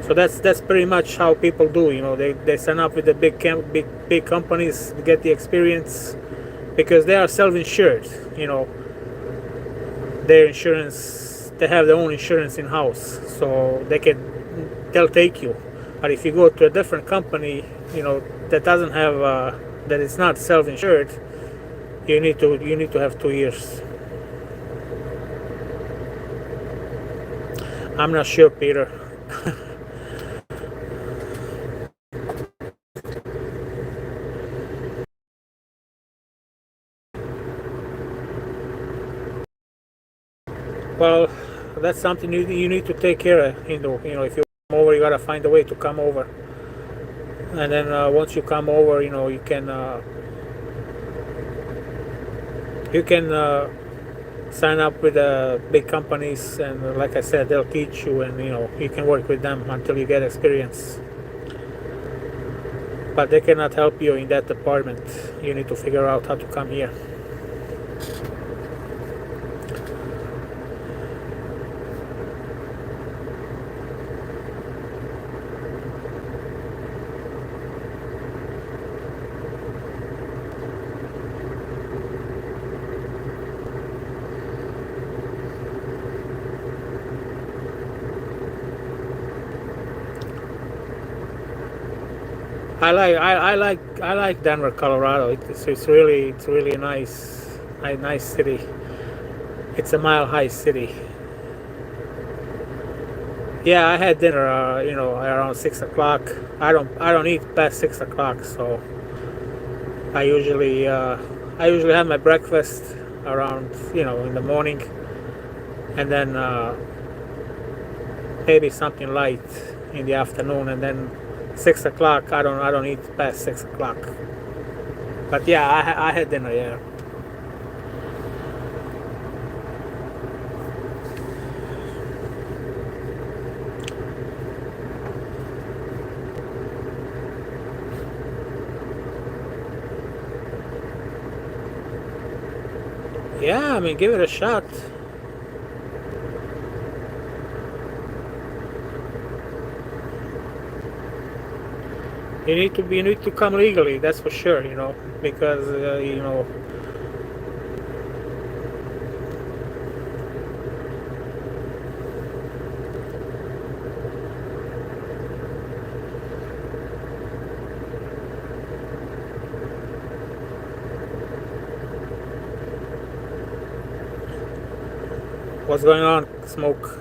A: So that's pretty much how people do. They sign up with the big companies to get the experience, because they are self-insured. Their insurance, they have their own insurance in house, so they'll take you. But if you go to a different company, that doesn't have that is not self-insured, you need to have 2 years. I'm not sure, Peter. Well, that's something you need to take care of. If you come over, you gotta find a way to come over. And then once you come over, you can sign up with big companies, and like I said, they'll teach you, and you can work with them until you get experience. But they cannot help you in that department. You need to figure out how to come here. I like Denver, Colorado. It's really a nice city. It's a mile high city. Yeah, I had dinner, around 6 o'clock. I don't eat past 6 o'clock, so I usually have my breakfast around, in the morning, and then maybe something light in the afternoon, and then 6 o'clock. I don't eat past 6 o'clock. But yeah, I had dinner. Yeah. Yeah, I mean, give it a shot. You need to come legally. That's for sure. Because what's going on, Smoke?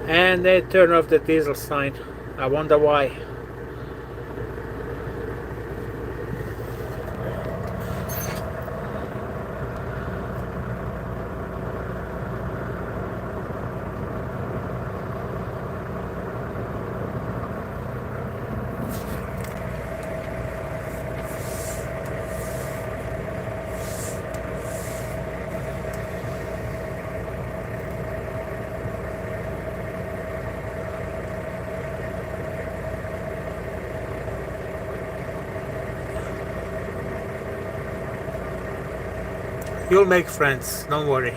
A: And they turn off the diesel sign. I wonder why. You'll make friends. Don't worry.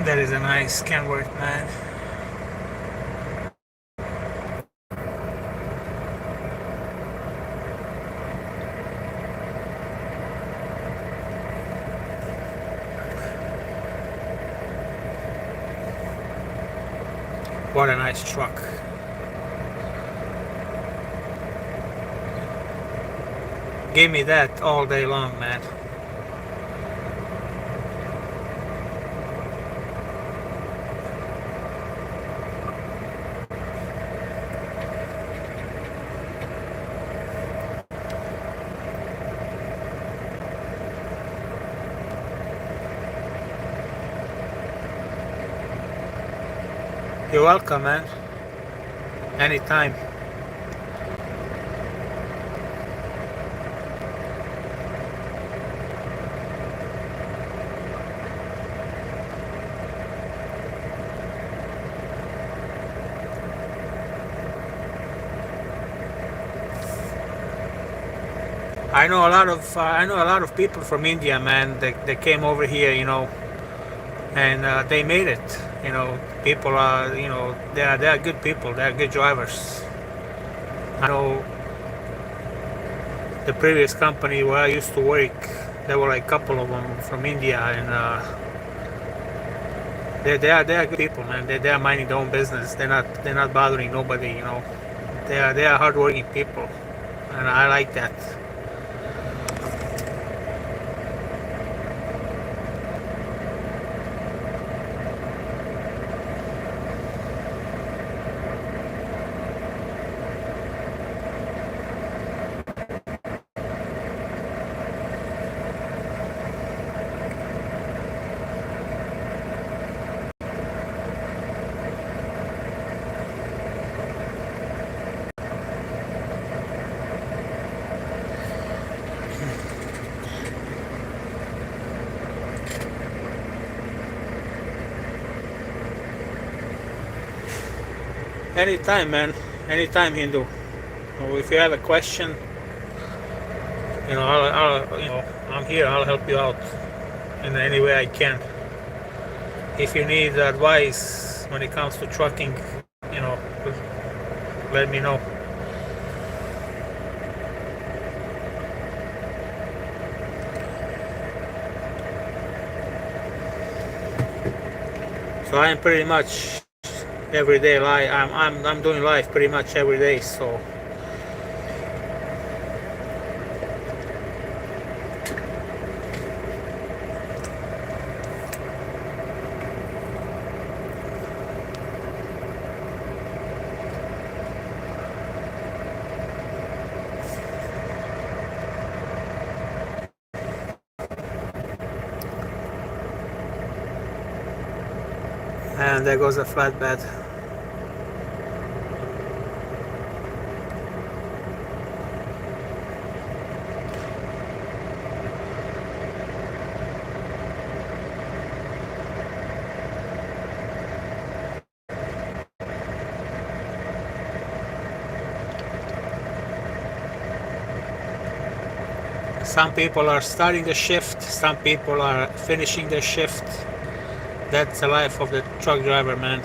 A: That is a nice Kenworth, man. What a nice truck. Give me that all day long, man. You're welcome, man. Anytime. I know a lot of people from India, man. They came over here, and they made it. People are, they are good people. They are good drivers. I know the previous company where I used to work, there were like a couple of them from India, and they are good people, man. They are minding their own business. They're not bothering nobody. They are hardworking people, and I like that. Anytime, man. Anytime, Hindu. If you have a question, I'm here. I'll help you out in any way I can. If you need advice when it comes to trucking, you know, let me know. So I am pretty much every day live. I'm doing live pretty much every day. So and there goes a flatbed. Some people are starting the shift, some people are finishing the shift. That's the life of the truck driver, man.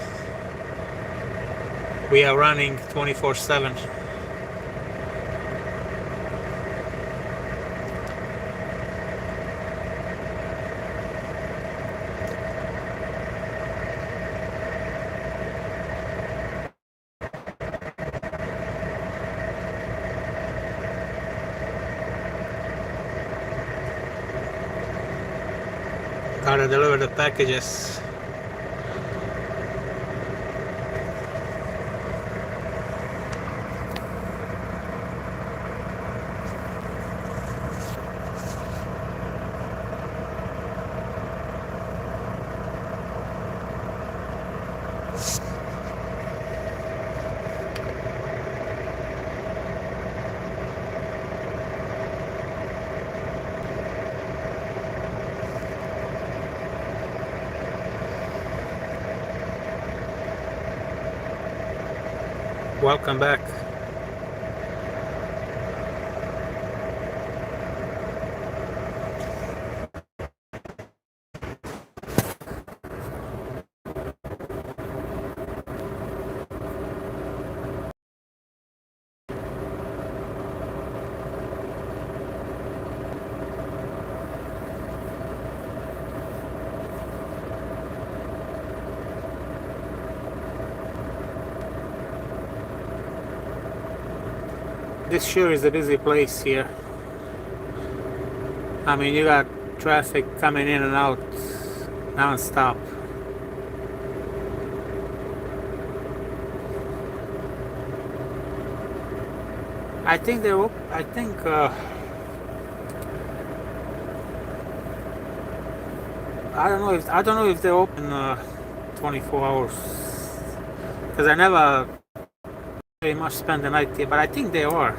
A: We are running 24/7. Gotta deliver the packages. Welcome back. This sure is a busy place here. I mean, you got traffic coming in and out non-stop. I think they're. I think. I don't know if they're open 24 hours. Because I never very much spend the night here, but I think they are.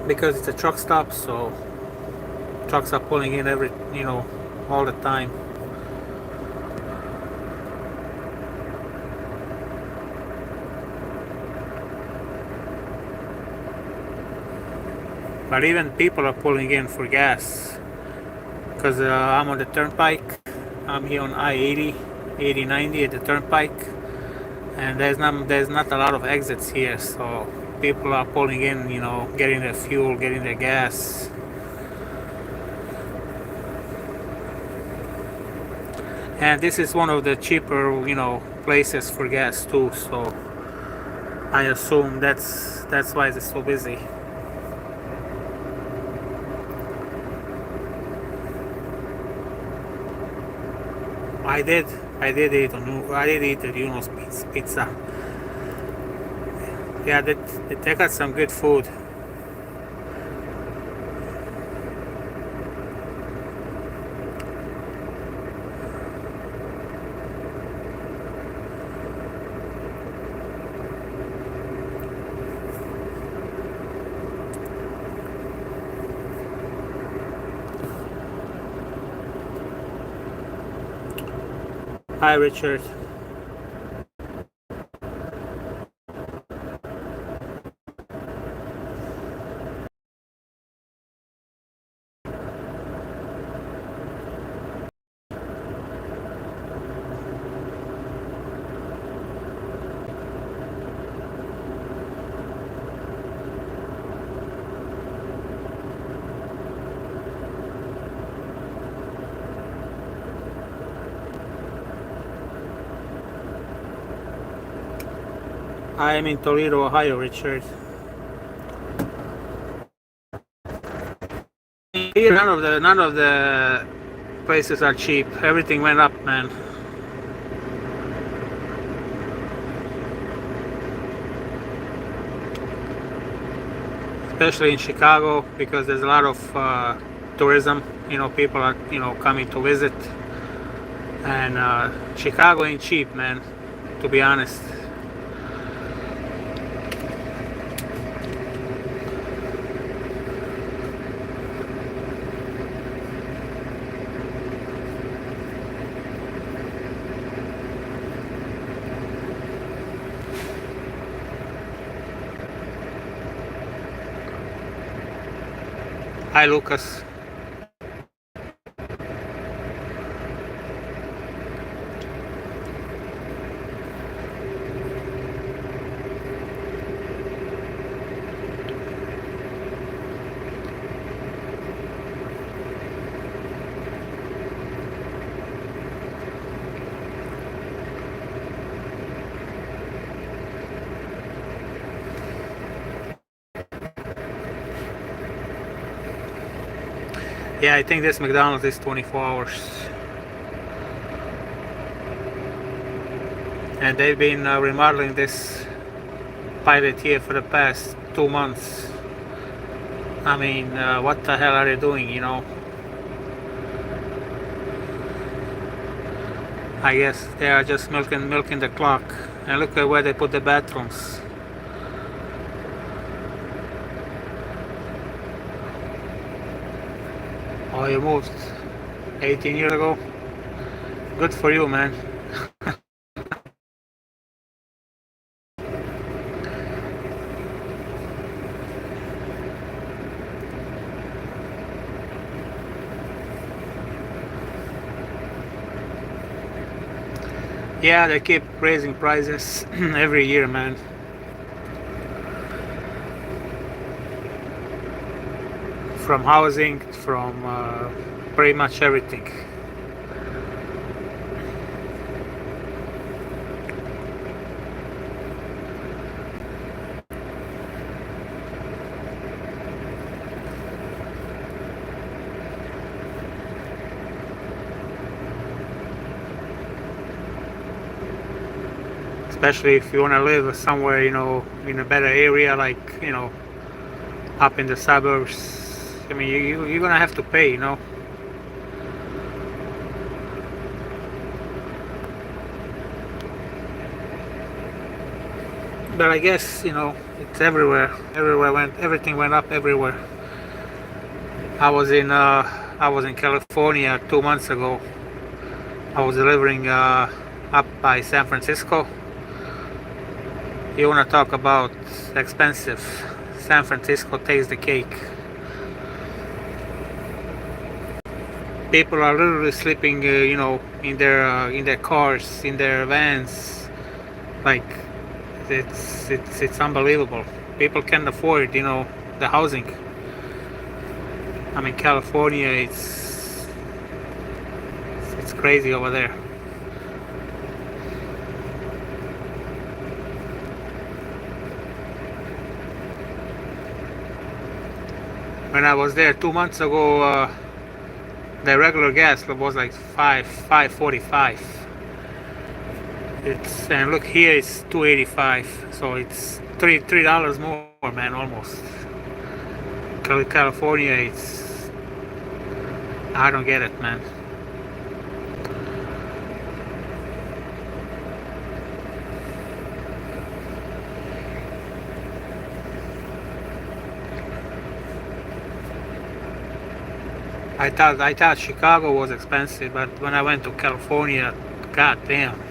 A: Because it's a truck stop, so trucks are pulling in all the time. But even people are pulling in for gas. Because I'm on the turnpike. I'm here on I-80, 80-90 at the turnpike. And there's not a lot of exits here, so people are pulling in, getting their fuel, getting their gas. And this is one of the cheaper, places for gas too, so I assume that's why it's so busy. I did eat at Juno's Pizza. Yeah, they got some good food. Hi, Richard. I am in Toledo, Ohio, Richard. Here, none of the places are cheap. Everything went up, man. Especially in Chicago, because there's a lot of tourism. People are coming to visit, and Chicago ain't cheap, man. To be honest. Hi, Lucas. Yeah, I think this McDonald's is 24 hours. And they've been remodeling this pilot here for the past 2 months. I mean, what the hell are they doing? I guess they are just milking the clock. And look at where they put the bathrooms. Oh, you moved 18 years ago? Good for you, man. Yeah, they keep raising prices every year, man. From housing, from pretty much everything. Especially if you want to live somewhere, in a better area, like, up in the suburbs. I mean, you're gonna have to pay. But I guess, it's everywhere. Everything went up everywhere. I was in California 2 months ago. I was delivering up by San Francisco. You want to talk about expensive? San Francisco takes the cake. People are literally sleeping, in their cars, in their vans. Like, it's unbelievable. People can't afford, the housing. I mean, California, it's crazy over there. When I was there 2 months ago, the regular gas was like 5.45. And look here, it's 2.85. So it's $3 more, man, almost. California, I don't get it, man. I thought Chicago was expensive, but when I went to California, god damn.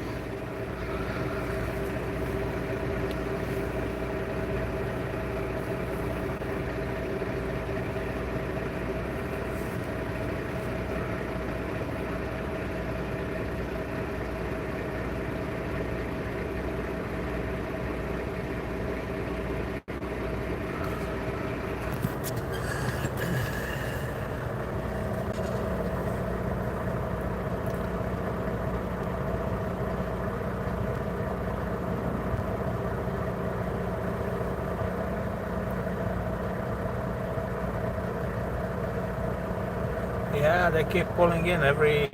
A: Yeah, they keep pulling in every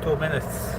A: 2 minutes.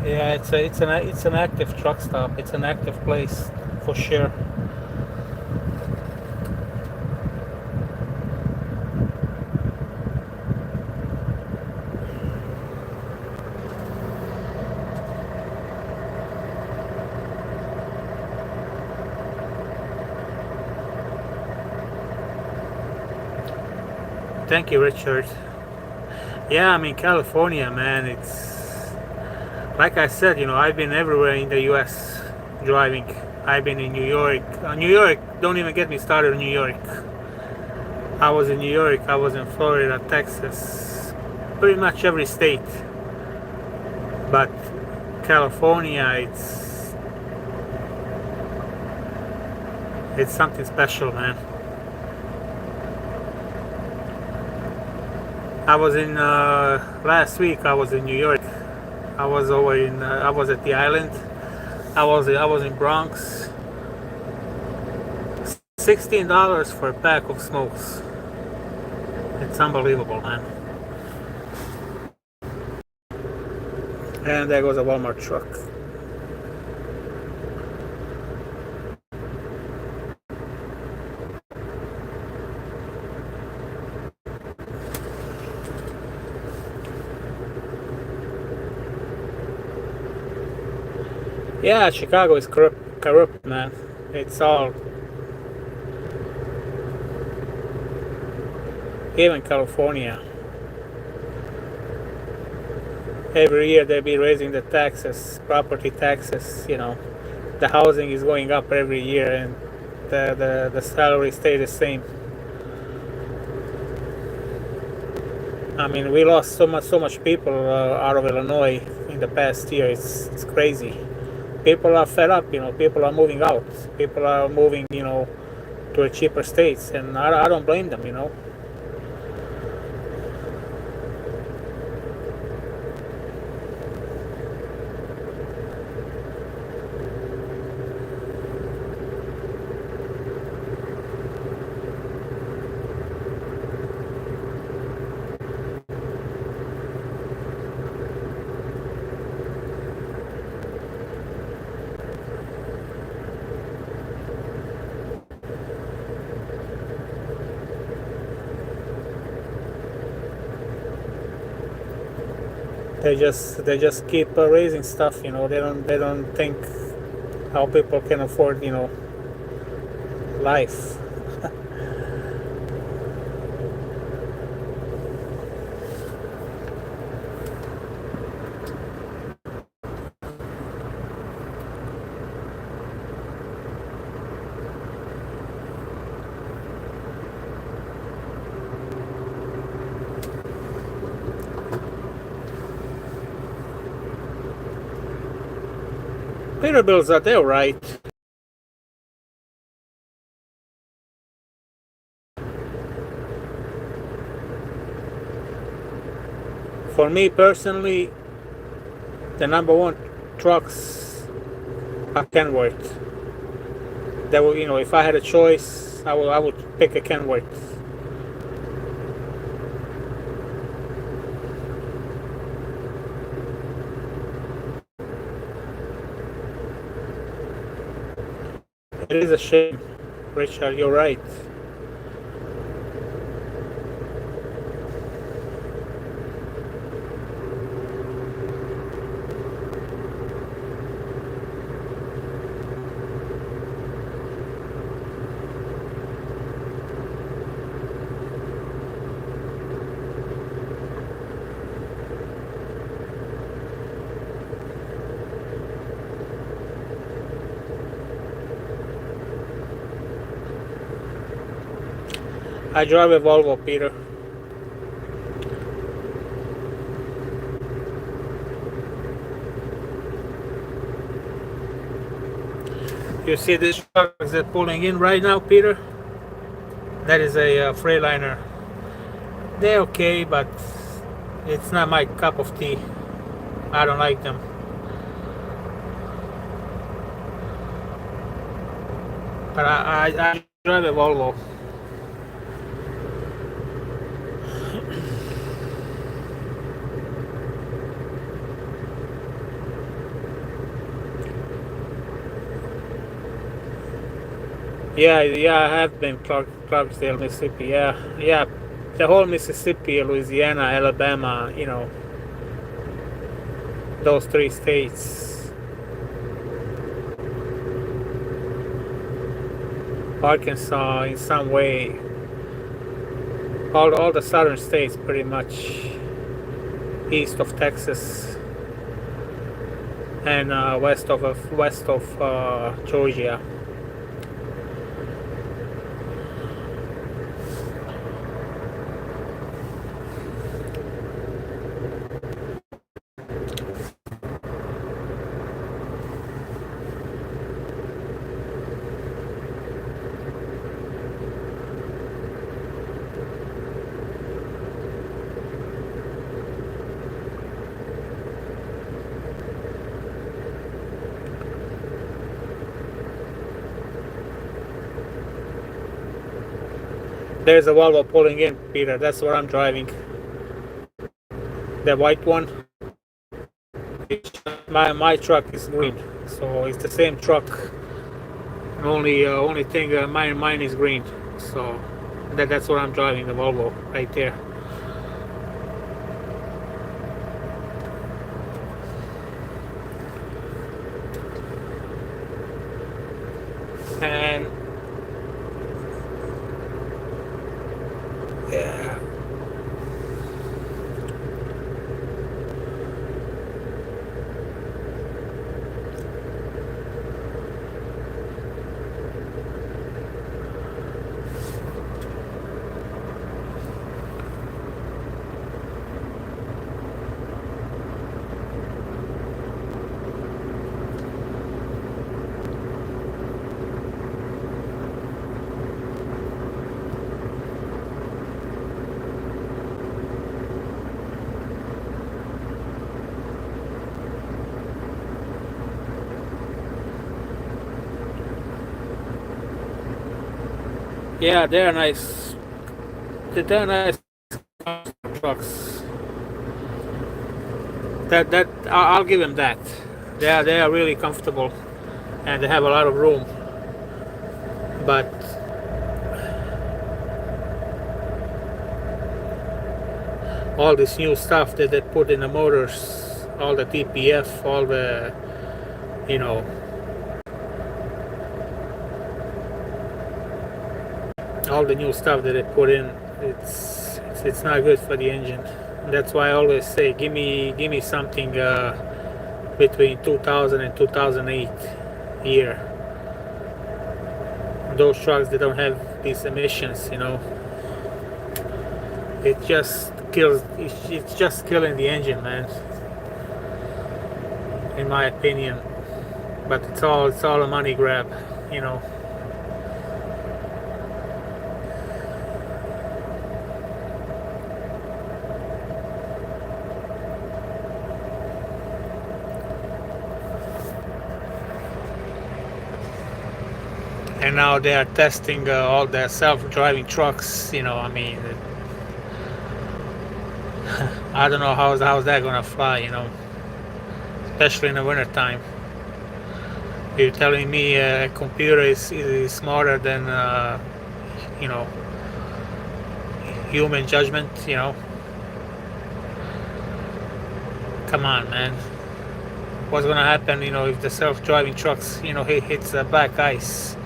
A: Yeah, it's an active truck stop. It's an active place for sure. Thank you, Richard. Yeah, I mean California, man. It's like I said. I've been everywhere in the U.S. driving. I've been in New York. New York. Don't even get me started on New York. I was in New York. I was in Florida, Texas, pretty much every state. But California, it's something special, man. I was in last week. I was in New York. I was over in. I was at the island. I was in Bronx. $16 for a pack of smokes. It's unbelievable, man. And there goes a Walmart truck. Yeah, Chicago is corrupt, man. It's all. Even California. Every year they be raising the taxes, property taxes. The housing is going up every year, and the salary stay the same. I mean, we lost so much people out of Illinois in the past year. It's crazy. People are fed up. People are moving out. People are moving. To a cheaper states, and I don't blame them. They just keep raising stuff. They don't think how people can afford life. Peterbilts are there, right? For me personally, the number one trucks are Kenworth. That will, if I had a choice, I would pick a Kenworth. It is a shame, Richard. You're right. I drive a Volvo, Peter. You see this truck that's pulling in right now, Peter? That is a Freightliner. They're okay, but it's not my cup of tea. I don't like them. But I drive a Volvo. Yeah, I have been Clarksdale, Mississippi. Yeah, the whole Mississippi, Louisiana, Alabama. Those three states. Arkansas, in some way, all the southern states, pretty much east of Texas and west of Georgia. There's a Volvo pulling in, Peter. That's what I'm driving. The white one. My truck is green, so it's the same truck. Only thing mine is green. So that's what I'm driving, the Volvo right there. And yeah. Yeah, they're nice. They're nice trucks. That I'll give them that. They are really comfortable, and they have a lot of room. But all this new stuff that they put in the motors, all the TPF, all the you know all the new stuff that they put in, it's not good for the engine. That's why I always say, give me something between 2000 and 2008 year. Those trucks, they don't have these emissions. It just kills. It's just killing the engine, man. In my opinion, but it's all a money grab. And now they are testing all the self-driving trucks. I mean, I don't know how's that gonna fly. Especially in the wintertime. You're telling me a computer is smarter than human judgment? Come on, man. What's gonna happen? If the self-driving trucks hits black ice?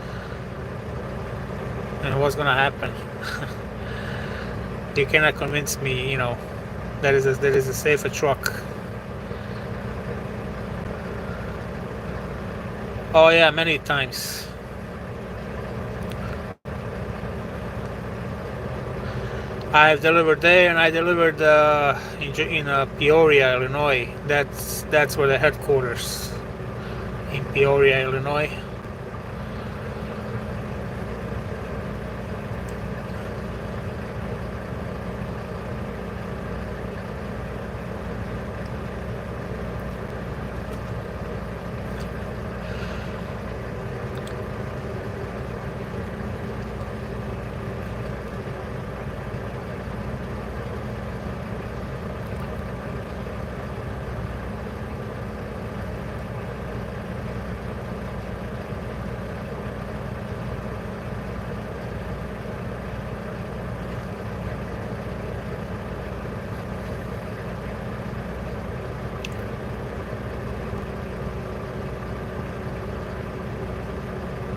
A: And what's gonna happen? You cannot convince me, that is a safer truck. Oh yeah, many times. I've delivered there, and I delivered in Peoria, Illinois. That's where the headquarters, in Peoria, Illinois.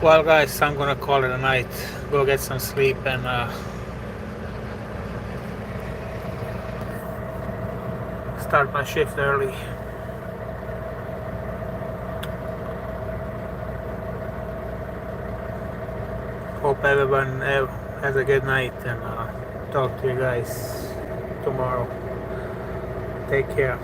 A: Well, guys, I'm gonna call it a night. Go get some sleep and start my shift early. Hope everyone has a good night, and talk to you guys tomorrow. Take care.